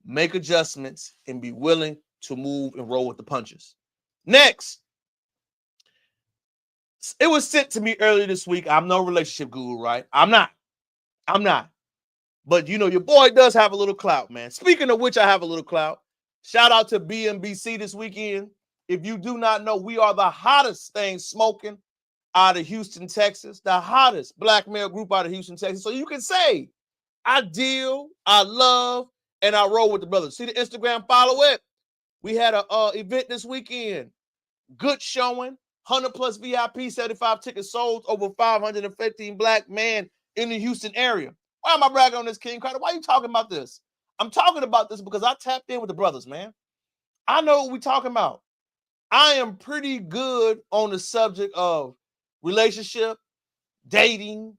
make adjustments, and be willing to move and roll with the punches. Next, it was sent to me earlier this week. I'm no relationship guru, right? I'm not. But you know, your boy does have a little clout, man. Speaking of which, I have a little clout. Shout out to BMBC this weekend. If you do not know, we are the hottest thing smoking out of Houston, Texas. The hottest black male group out of Houston, Texas. So you can say, I deal, I love, and I roll with the brothers. See the Instagram, follow it. We had a event this weekend. Good showing. 100+ VIP, 75 tickets sold, over 515 black men in the Houston area. Why am I bragging on this, KingCrowder? Why are you talking about this? I'm talking about this because I tapped in with the brothers, man. I know what we're talking about. I am pretty good on the subject of relationship, dating,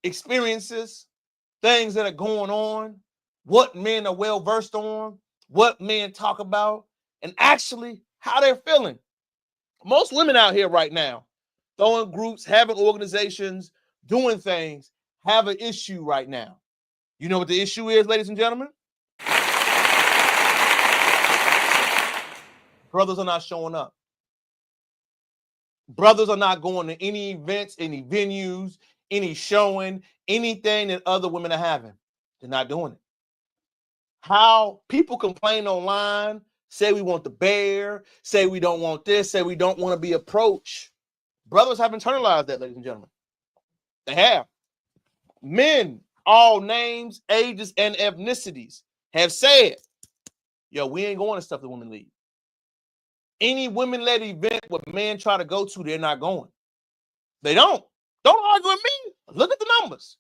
experiences, things that are going on, what men are well-versed on, what men talk about, and actually how they're feeling. Most women out here right now, throwing groups, having organizations, doing things, have an issue right now. You know what the issue is, ladies and gentlemen? Brothers are not showing up. Brothers are not going to any events, any venues, any showing, anything that other women are having. They're not doing it. How people complain online, say we want the bear, say we don't want this, say we don't want to be approached. Brothers have internalized that, ladies and gentlemen. They have. Men, all names, ages, and ethnicities have said, yo, we ain't going to stuff the women lead. Any women-led event where men try to go to, they're not going. They don't. Don't argue with me. Look at the numbers.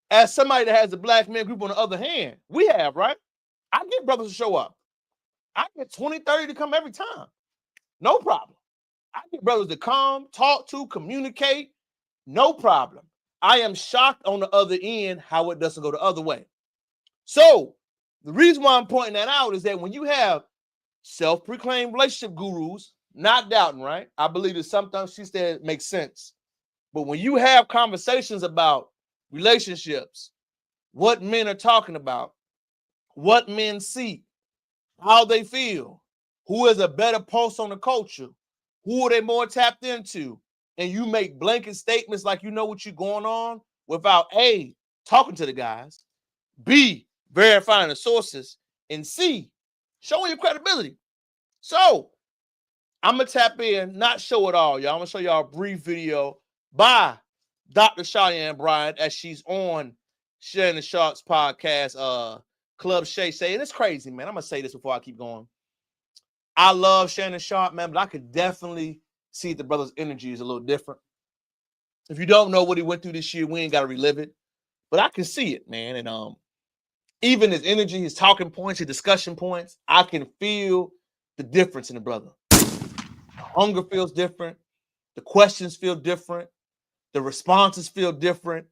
As somebody that has a black men group on the other hand, we have, right? I get brothers to show up. I get 20, 30 to come every time. No problem. I get brothers to come, talk to, communicate. No problem. I am shocked on the other end how it doesn't go the other way. So the reason why I'm pointing that out is that when you have self-proclaimed relationship gurus, not doubting, right? I believe that sometimes she said it makes sense. But when you have conversations about relationships, what men are talking about, what men see, how they feel, who has a better pulse on the culture, who are they more tapped into, and you make blanket statements like you know what you're going on without A, talking to the guys, B, verifying the sources, and C, showing your credibility. So I'm going to tap in, not show it all, y'all. I'm going to show y'all a brief video by Dr. Cheyenne Bryant as she's on Shannon Sharp's podcast, Club Shay Say. And it's crazy, man. I'm going to say this before I keep going. I love Shannon Sharp, man, but I could definitely see the brother's energy is a little different. If you don't know what he went through this year, we ain't got to relive it. But I can see it, man. And even his energy, his talking points, his discussion points, I can feel the difference in the brother. The hunger feels different. The questions feel different. The responses feel different.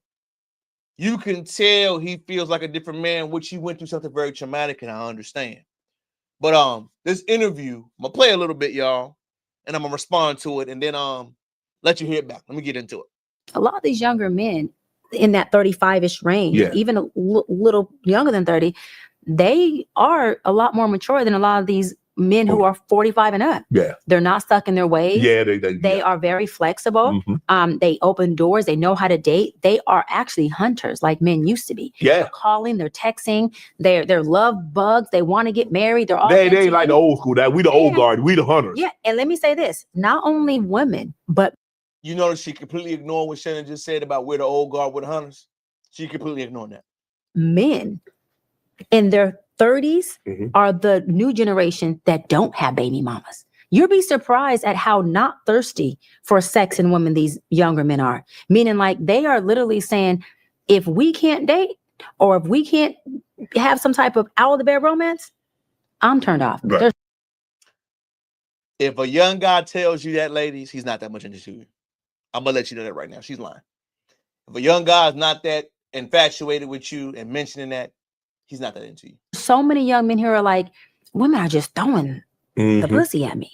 You can tell he feels like a different man, which he went through something very traumatic, and I understand. But this interview, I'm gonna play a little bit, y'all, and I'm gonna respond to it, and then let you hear it back. Let me get into it. A lot of these younger men in that 35-ish range, even a little younger than 30, they are a lot more mature than a lot of these men who are 45 and up. Yeah. They're not stuck in their ways. Yeah, they are very flexible. Mhm. They open doors. They know how to date. They are actually hunters like men used to be. Yeah. They're calling, they're texting, they're love bugs. They want to get married. They're all They ain't like the old school. That we the old guard. We the hunters. Yeah. And let me say this, not only women, but you notice she completely ignored what Shannon just said about we're the old guard, we're the hunters. She completely ignored that. Men in their 30s are the new generation that don't have baby mamas. You'll be surprised at how not thirsty for sex and women these younger men are. Meaning like they are literally saying, if we can't date or if we can't have some type of out of the bed romance, I'm turned off. Right. If a young guy tells you that, ladies, he's not that much into you. I'm gonna let you know that right now. She's lying. If a young guy is not that infatuated with you and mentioning that, he's not that into you. So many young men here are like, women are just throwing the pussy at me.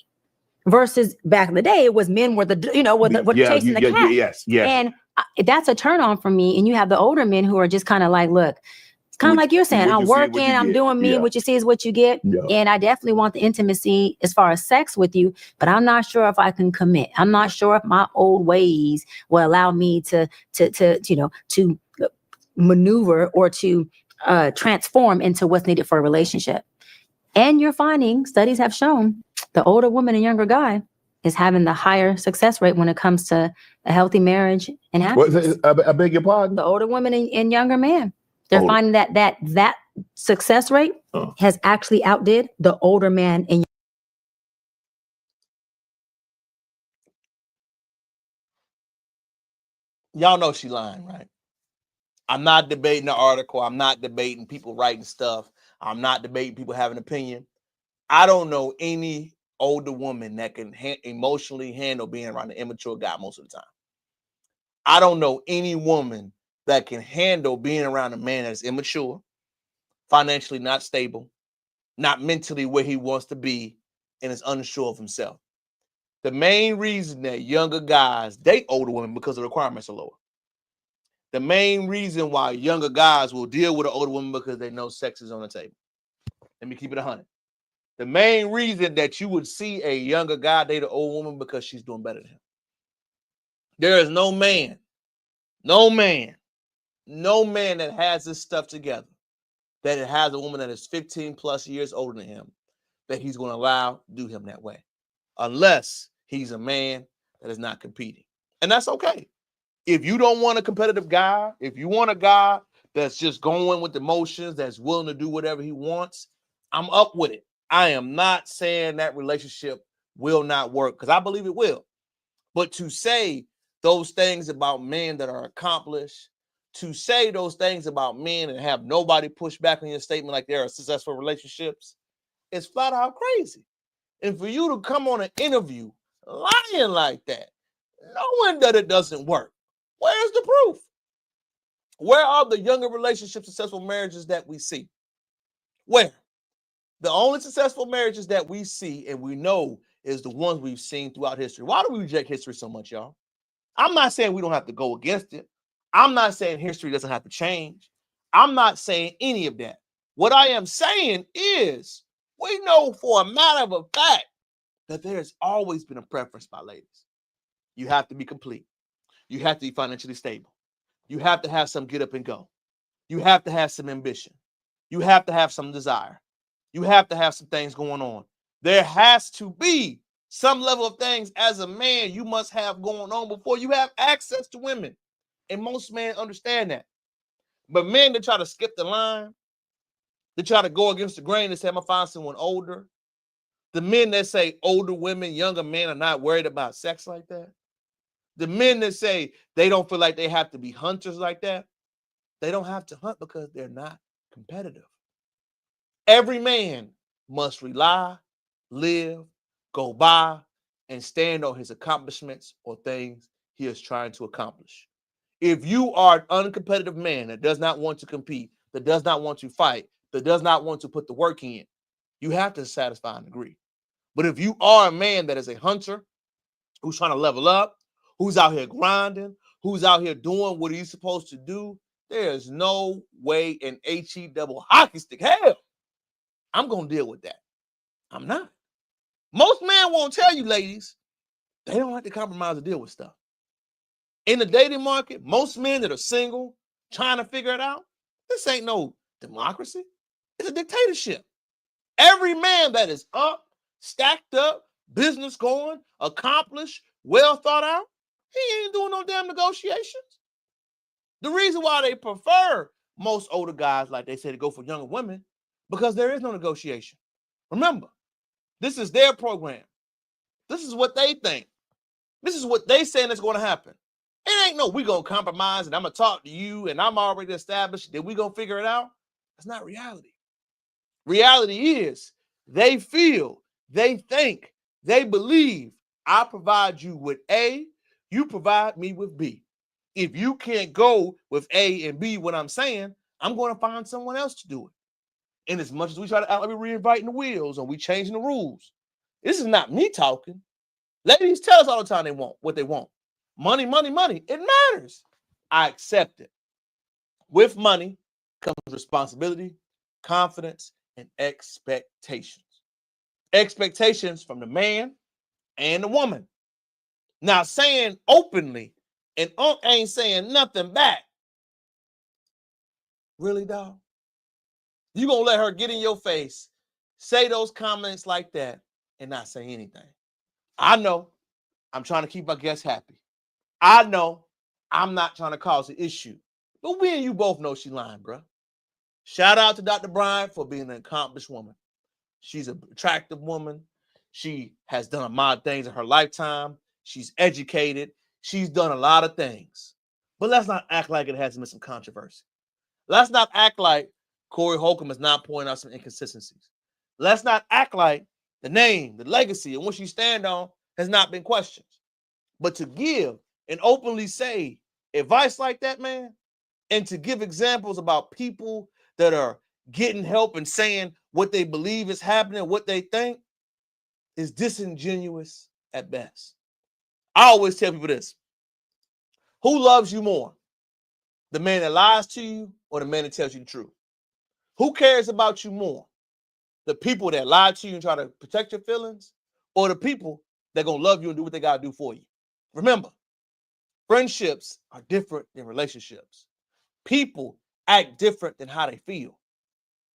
Versus back in the day, it was men were the chasing the cat. Yes. And that's a turn on for me. And you have the older men who are just kind of like, look, it's kind of like you're saying, I'm working, I'm doing me, what you see is what you get. Yeah. And I definitely want the intimacy as far as sex with you, but I'm not sure if I can commit. I'm not sure if my old ways will allow me to maneuver or to transform into what's needed for a relationship. And you're finding, studies have shown, the older woman and younger guy is having the higher success rate when it comes to a healthy marriage and happiness. I beg your pardon? The older woman and younger man, they're finding that success rate has actually outdid the older man and y'all know she lying, right? I'm not debating the article. I'm not debating people writing stuff. I'm not debating people having an opinion. I don't know any older woman that can emotionally handle being around an immature guy most of the time. I don't know any woman that can handle being around a man that's immature, financially not stable, not mentally where he wants to be, and is unsure of himself. The main reason that younger guys date older women because the requirements are lower. The main reason why younger guys will deal with an older woman because they know sex is on the table. Let me keep it 100. The main reason that you would see a younger guy date an old woman because she's doing better than him. There is no man that has this stuff together, that it has a woman that is 15 plus years older than him, that he's going to allow to do him that way, unless he's a man that is not competing. And that's okay. If you don't want a competitive guy, if you want a guy that's just going with the motions, that's willing to do whatever he wants, I'm up with it. I am not saying that relationship will not work, because I believe it will. But to say those things about men that are accomplished, to say those things about men and have nobody push back on your statement like there are successful relationships, is flat out crazy. And for you to come on an interview lying like that, knowing that it doesn't work, where's the proof? Where are the younger relationships, successful marriages that we see? Where? The only successful marriages that we see and we know is the ones we've seen throughout history. Why do we reject history so much, y'all? I'm not saying we don't have to go against it. I'm not saying history doesn't have to change. I'm not saying any of that. What I am saying is we know for a matter of fact that there's always been a preference by ladies. You have to be complete. You have to be financially stable. You have to have some get up and go. You have to have some ambition. You have to have some desire. You have to have some things going on. There has to be some level of things as a man you must have going on before you have access to women. And most men understand that. But men that try to skip the line, they try to go against the grain and say, I'm going to find someone older. The men that say older women, younger men are not worried about sex like that. The men that say they don't feel like they have to be hunters like that, they don't have to hunt because they're not competitive. Every man must rely, live, go by, and stand on his accomplishments or things he is trying to accomplish. If you are an uncompetitive man that does not want to compete, that does not want to fight, that does not want to put the work in, you have to satisfy and agree. But if you are a man that is a hunter, who's trying to level up, who's out here grinding, who's out here doing what he's supposed to do, there is no way in HE double hockey stick hell I'm going to deal with that. I'm not. Most men won't tell you, ladies, they don't like to compromise or deal with stuff. In the dating market, most men that are single, trying to figure it out, this ain't no democracy. It's a dictatorship. Every man that is up, stacked up, business going, accomplished, well thought out, he ain't doing no damn negotiations. The reason why they prefer most older guys, like they say, to go for younger women, because there is no negotiation. Remember, this is their program. This is what they think. This is what they saying is going to happen. It ain't no we going to compromise and I'm going to talk to you and I'm already established that we going to figure it out. That's not reality. Reality is they feel, they think, they believe I provide you with A, you provide me with B. If you can't go with A and B, what I'm saying, I'm going to find someone else to do it. And as much as we try to act like we're reinviting the wheels or we changing the rules, this is not me talking. Ladies tell us all the time they want what they want. Money, money, money. It matters. I accept it. With money comes responsibility, confidence, and expectations. Expectations from the man and the woman. Now, saying openly and ain't saying nothing back. Really, dog? You gonna let her get in your face, say those comments like that, and not say anything? I know I'm trying to keep my guests happy. I know I'm not trying to cause an issue. But we and you both know she lying, bro. Shout out to Dr. Bryant for being an accomplished woman. She's an attractive woman. She has done a lot of things in her lifetime. She's educated. She's done a lot of things. But let's not act like it hasn't been some controversy. Let's not act like Corey Holcomb is not pointing out some inconsistencies. Let's not act like the name, the legacy, and what she stand on has not been questioned. But to give and openly say advice like that, man, and to give examples about people that are getting help and saying what they believe is happening, what they think, is disingenuous at best. I always tell people this: who loves you more? The man that lies to you or the man that tells you the truth? Who cares about you more? The people that lie to you and try to protect your feelings, or the people that gonna love you and do what they gotta do for you? Remember, friendships are different than relationships. People act different than how they feel.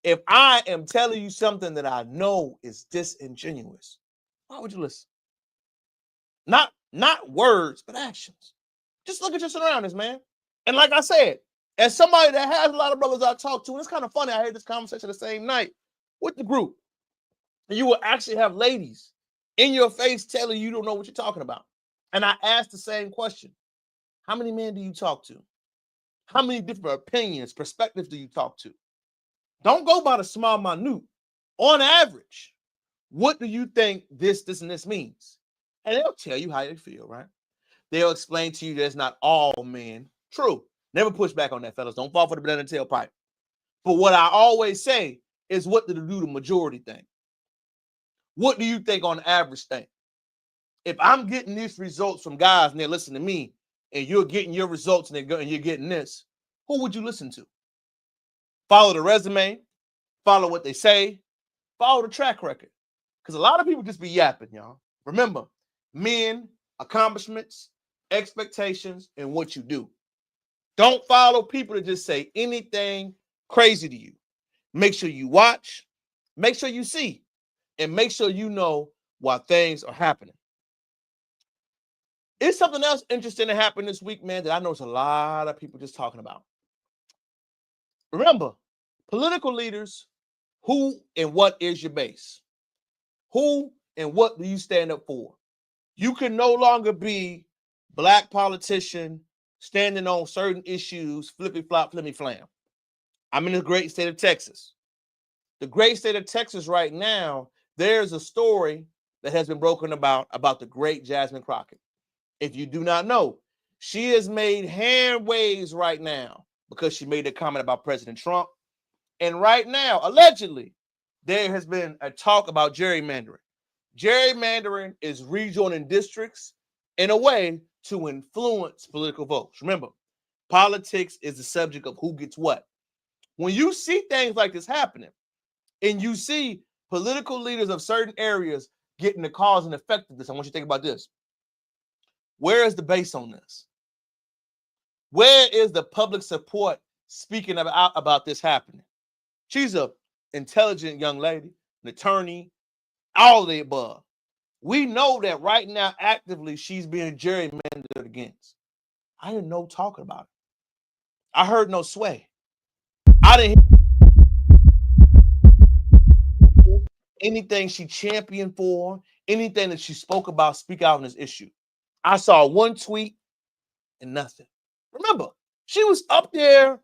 If I am telling you something that I know is disingenuous, why would you listen? Not words, but actions. Just look at your surroundings, man. And like I said, as somebody that has a lot of brothers I talk to, and it's kind of funny, I had this conversation the same night with the group. And you will actually have ladies in your face telling you don't know what you're talking about. And I asked the same question: how many men do you talk to? How many different opinions, perspectives do you talk to? Don't go by the small minute. On average, what do you think this, and this means? And they'll tell you how they feel, right? They'll explain to you that it's not all men. True. Never push back on that, fellas. Don't fall for the banana tailpipe. But what I always say is, what do the majority think? What do you think on average think? If I'm getting these results from guys and they're listening to me, and you're getting your results and you're getting this, who would you listen to? Follow the resume, follow what they say, follow the track record. Because a lot of people just be yapping, y'all. Remember, men, accomplishments, expectations, and what you do. Don't follow people that just say anything crazy to you. Make sure you watch, make sure you see, and make sure you know why things are happening. It's something else interesting that happened this week, man, that I know it's a lot of people just talking about. Remember, political leaders, who and what is your base? Who and what do you stand up for? You can no longer be black politician standing on certain issues, flippy-flop, flimmy-flam. I'm in the great state of Texas. The great state of Texas right now, there's a story that has been broken about the great Jasmine Crockett. If you do not know, she has made hand waves right now because she made a comment about President Trump. And right now, allegedly, there has been a talk about gerrymandering. Gerrymandering is rejoining districts in a way to influence political votes. Remember, politics is the subject of who gets what. When you see things like this happening, and you see political leaders of certain areas getting the cause and effect of this, I want you to think about this. Where is the base on this? Where is the public support speaking about this happening? She's an intelligent young lady, an attorney, all of the above. We know that right now, actively, she's being gerrymandered against. I didn't know talking about it. I heard no sway. I didn't hear anything she championed for, anything that she spoke about, speak out on this issue. I saw one tweet and nothing. Remember, she was up there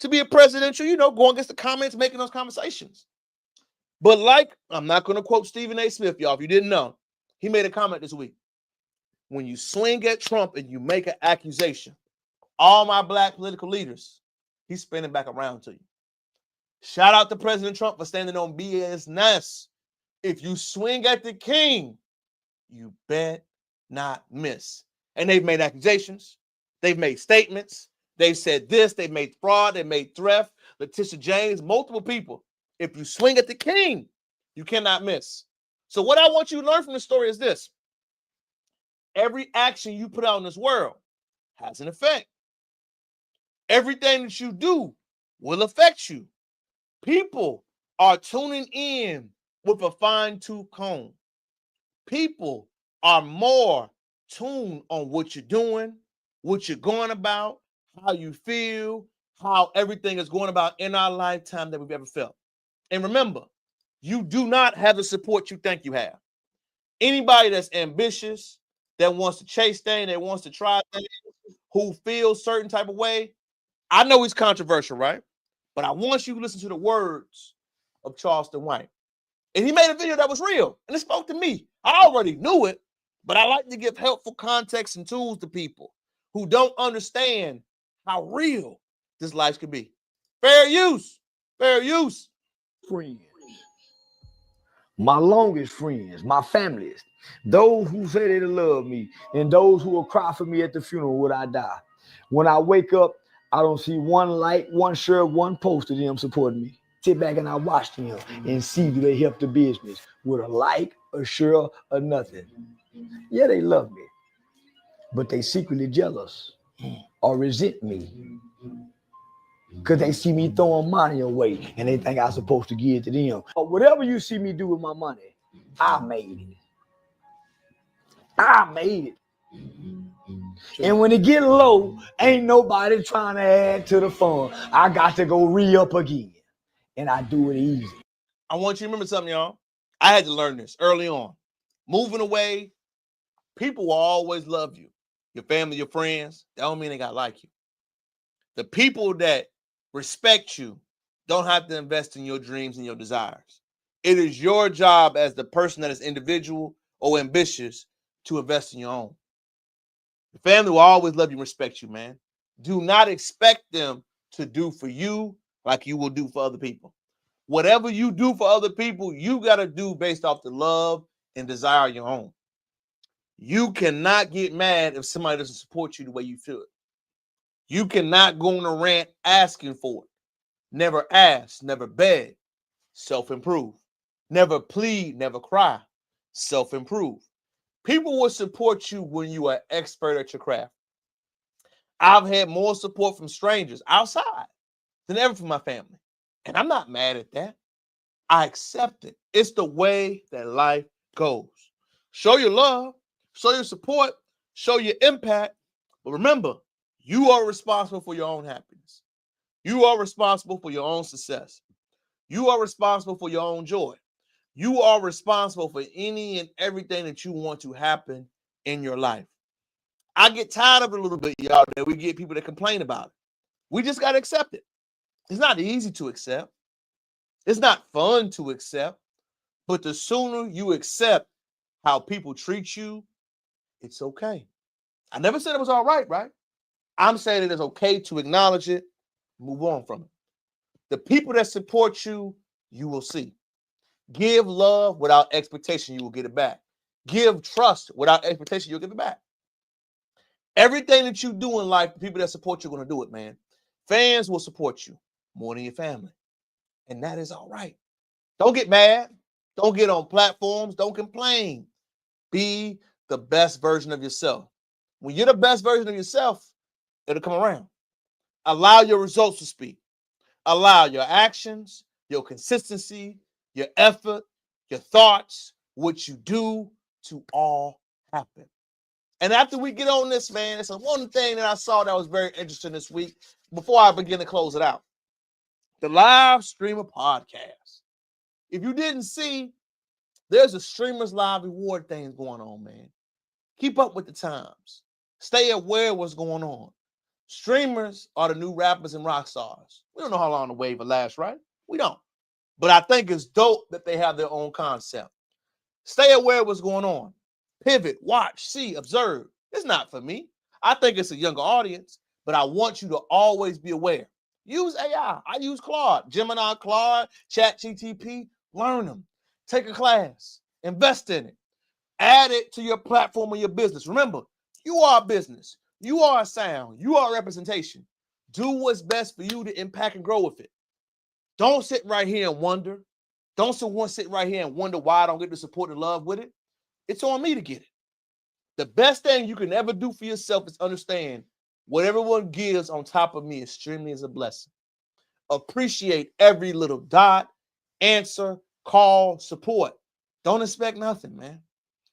to be a presidential, going against the comments, making those conversations. But I'm not going to quote Stephen A. Smith, y'all, if you didn't know. He made a comment this week. When you swing at Trump and you make an accusation, all my black political leaders, he's spinning back around to you. Shout out to President Trump for standing on business. If you swing at the king, you bet not miss. And they've made accusations. They've made statements. They said this, they made fraud, they made theft, Letitia James, multiple people. If you swing at the king, you cannot miss. So what I want you to learn from this story is this. Every action you put out in this world has an effect. Everything that you do will affect you. People are tuning in with a fine-tooth comb. People are more tuned on what you're doing, what you're going about, how you feel, how everything is going about in our lifetime that we've ever felt. And remember, you do not have the support you think you have. Anybody that's ambitious, that wants to chase things, that wants to try things, who feels certain type of way, I know it's controversial, right? But I want you to listen to the words of Charleston White. And he made a video that was real, and it spoke to me. I already knew it, but I like to give helpful context and tools to people who don't understand how real this life could be. Fair use. Fair use. Friends. My longest friends, my families, those who say they love me, and those who will cry for me at the funeral when I die. When I wake up, I don't see one like, one share, one post of them supporting me. Sit back and I watch them and see do they help the business with a like, a share, or nothing. Yeah, they love me, but they secretly jealous or resent me because they see me throwing money away and they think I'm supposed to give it to them. But whatever you see me do with my money, I made it. I made it. And when it get low, ain't nobody trying to add to the fun. I got to go re-up again. And I do it easy. I want you to remember something, y'all. I had to learn this early on. Moving away, people will always love you. Your family, your friends, that don't mean they got to like you. The people that respect you don't have to invest in your dreams and your desires. It is your job as the person that is individual or ambitious to invest in your own. The family will always love you and respect you, man. Do not expect them to do for you like you will do for other people. Whatever you do for other people, you got to do based off the love and desire of your own. You cannot get mad if somebody doesn't support you the way you feel it. You cannot go on a rant asking for it. Never ask, never beg. Self-improve. Never plead, never cry. Self-improve. People will support you when you are expert at your craft. I've had more support from strangers outside than ever from my family. And I'm not mad at that. I accept it. It's the way that life goes. Show your love, show your support, show your impact. But remember, you are responsible for your own happiness. You are responsible for your own success. You are responsible for your own joy. You are responsible for any and everything that you want to happen in your life. I get tired of it a little bit, y'all, that we get people that complain about it. We just got to accept it. It's not easy to accept. It's not fun to accept. But the sooner you accept how people treat you, it's okay. I never said it was all right, right? I'm saying it is okay to acknowledge it, move on from it. The people that support you, you will see. Give love without expectation, you will get it back. Give trust without expectation, you'll give it back. Everything that you do in life, the people that support you are going to do it, man. Fans will support you more than your family. And that is all right. Don't get mad. Don't get on platforms. Don't complain. Be the best version of yourself. When you're the best version of yourself, it'll come around. Allow your results to speak. Allow your actions, your consistency, your effort, your thoughts, what you do to all happen. And after we get on this, man, it's one thing that I saw that was very interesting this week before I begin to close it out. The Livestreamer podcast. If you didn't see, there's a Streamers Live reward thing going on, man. Keep up with the times. Stay aware of what's going on. Streamers are the new rappers and rock stars. We don't know how long the wave will last, right? We don't. But I think it's dope that they have their own concept. Stay aware of what's going on. Pivot, watch, see, observe. It's not for me. I think it's a younger audience, but I want you to always be aware. Use AI. I use Claude, Gemini, Claude, ChatGPT. Learn them. Take a class. Invest in it. Add it to your platform or your business. Remember, you are a business. You are a sound. You are a representation. Do what's best for you to impact and grow with it. Don't sit right here and wonder. Don't sit right here and wonder why I don't get the support and love with it. It's on me to get it. The best thing you can ever do for yourself is understand what everyone gives on top of me extremely is a blessing. Appreciate every little dot, answer, call, support. Don't expect nothing, man.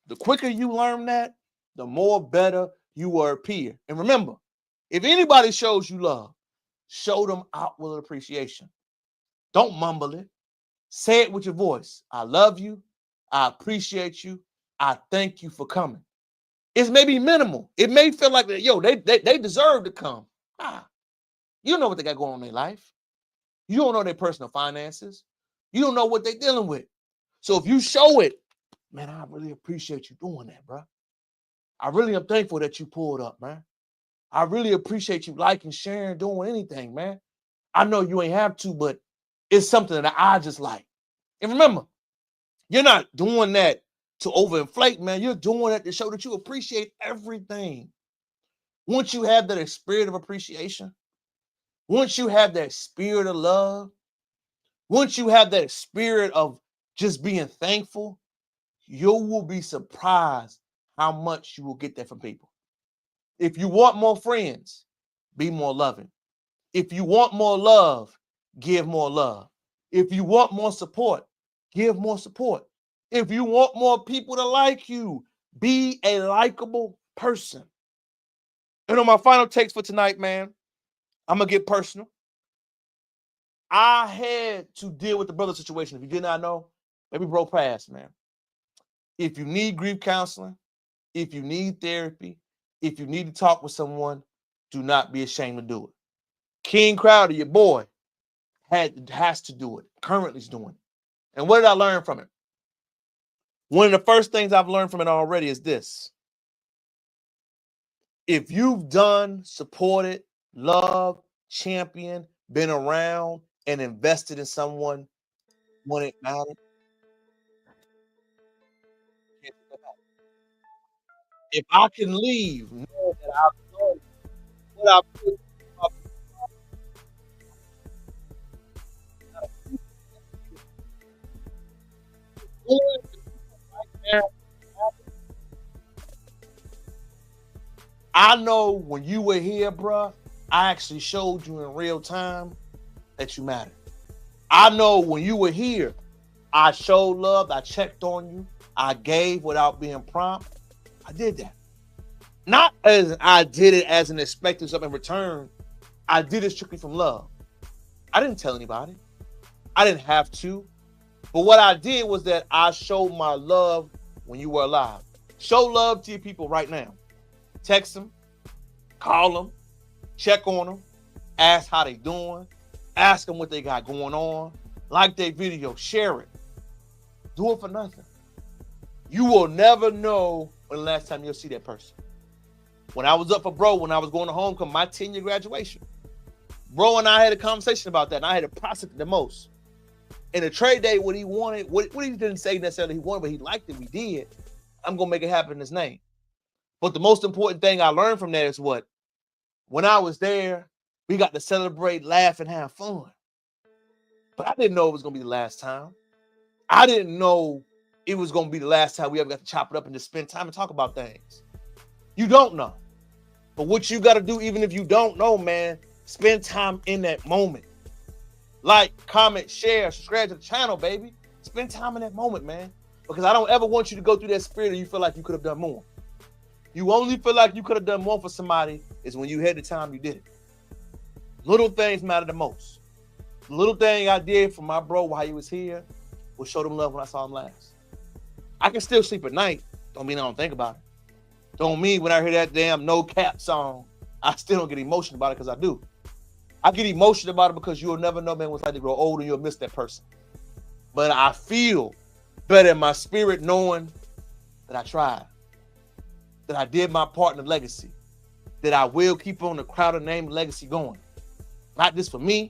The quicker you learn that, the more better you will appear. And remember, if anybody shows you love, show them outward appreciation. Don't mumble it. Say it with your voice. I love you. I appreciate you. I thank you for coming. It may be minimal. It may feel like, yo, they deserve to come. You know what they got going on in their life. You don't know their personal finances. You don't know what they're dealing with. So if you show it, man, I really appreciate you doing that, bro. I really am thankful that you pulled up, man. I really appreciate you liking, sharing, doing anything, man. I know you ain't have to, but it's something that I just like. And remember, you're not doing that to overinflate, man. You're doing that to show that you appreciate everything. Once you have that spirit of appreciation, once you have that spirit of love, once you have that spirit of just being thankful, you will be surprised how much you will get that from people. If you want more friends, be more loving. If you want more love, give more love. If you want more support, give more support. If you want more people to like you, be a likable person. And on my final takes for tonight, man, I'm going to get personal. I had to deal with the brother situation. If you did not know, maybe bro passed, man. If you need grief counseling, if you need therapy, if you need to talk with someone, do not be ashamed to do it. KingCrowder, your boy, has to do it. Currently is doing it. And what did I learn from it? One of the first things I've learned from it already is this. If you've done, supported, loved, championed, been around, and invested in someone when it mattered, if I can leave, knowing that I've done what I've put I know when you were here, bruh, I actually showed you in real time that you matter. I know when you were here, I showed love, I checked on you, I gave without being prompt. I did that. Not as I did it as an expecting something in return. I did it strictly from love. I didn't tell anybody. I didn't have to. But what I did was that I showed my love when you were alive. Show love to your people right now. Text them, call them, check on them, ask how they doing, ask them what they got going on, like their video, share it. Do it for nothing. You will never know when the last time you'll see that person. When I was up for bro, when I was going to homecoming, my 10-year graduation, bro and I had a conversation about that, and I had to process it the most. In the trade day, what he wanted, what he didn't say necessarily he wanted, but he liked it, we did. I'm going to make it happen in his name. But the most important thing I learned from that is what? When I was there, we got to celebrate, laugh, and have fun. But I didn't know it was going to be the last time. I didn't know it was going to be the last time we ever got to chop it up and just spend time and talk about things. You don't know. But what you got to do, even if you don't know, man, spend time in that moment. Like, comment, share, subscribe to the channel, baby. Spend time in that moment, man. Because I don't ever want you to go through that spirit of you feel like you could have done more. You only feel like you could have done more for somebody is when you had the time you did it. Little things matter the most. The little thing I did for my bro while he was here was show them love when I saw him last. I can still sleep at night. Don't mean I don't think about it. Don't mean when I hear that damn No Cap song, I still don't get emotional about it because I do. I get emotional about it because you'll never know, man, what's like to grow old and you'll miss that person. But I feel better in my spirit knowing that I tried, that I did my part in the legacy, that I will keep on the Crowder name legacy going. Not just for me,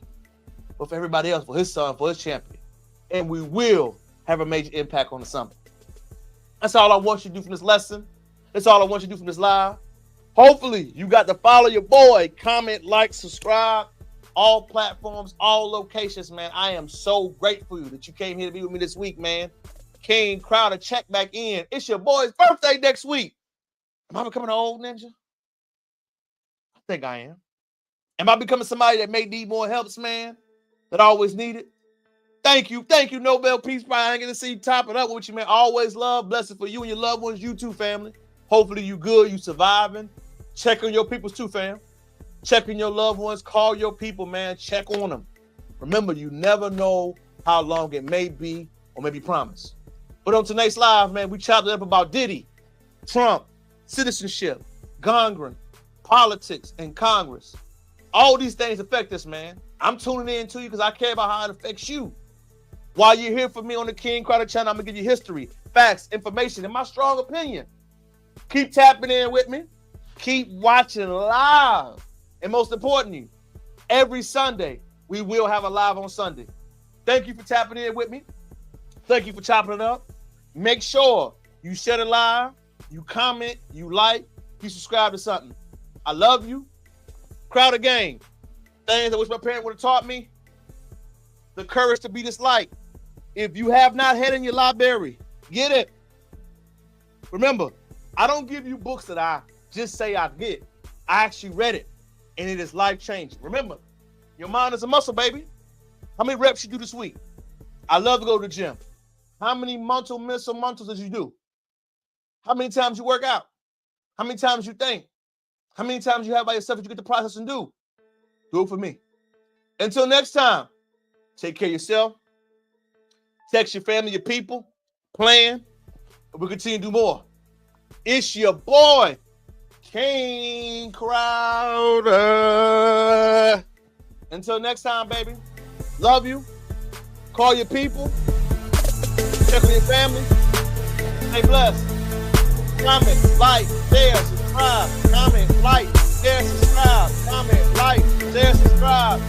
but for everybody else, for his son, for his champion. And we will have a major impact on the summit. That's all I want you to do from this lesson. That's all I want you to do from this live. Hopefully, you got to follow your boy. Comment, like, subscribe. All platforms, all locations, man. I am so grateful that you came here to be with me this week, man. KingCrowder, check back in. It's your boy's birthday next week. Am I becoming an old ninja? I think I am. Am I becoming somebody that may need more helps, man? That I always needed? Thank you, Nobel Peace Prize. I ain't gonna see you top it up with you, man. Always love, blessing for you and your loved ones, you too, family. Hopefully you good, you surviving. Check on your peoples too, fam. Check on your loved ones, call your people, man. Check on them. Remember, you never know how long it may be or maybe promised. But on tonight's live, man, we chopped it up about Diddy, Trump, citizenship, Gongren, politics, and Congress. All these things affect us, man. I'm tuning in to you because I care about how it affects you. While you're here for me on the KingCrowder channel, I'm going to give you history, facts, information, and my strong opinion. Keep tapping in with me. Keep watching live. And most importantly, every Sunday, we will have a live on Sunday. Thank you for tapping in with me. Thank you for chopping it up. Make sure you share the live, you comment, you like, you subscribe to something. I love you. Crowder gang. Things I wish my parents would have taught me. The courage to be this light. If you have not had in your library, get it. Remember, I don't give you books that I just say I get. I actually read it, and it is life-changing. Remember, your mind is a muscle, baby. How many reps you do this week? I love to go to the gym. How many mental did you do? How many times you work out? How many times you think? How many times you have by yourself that you get to process and do? Do it for me. Until next time, take care of yourself. Text your family, your people. Plan. And we'll continue to do more. It's your boy, KingCrowder. Until next time, baby. Love you. Call your people. Check on your family. Stay blessed. Comment, like, share, subscribe. Comment, like, share, subscribe. Comment, like, share, subscribe.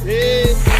Yeah.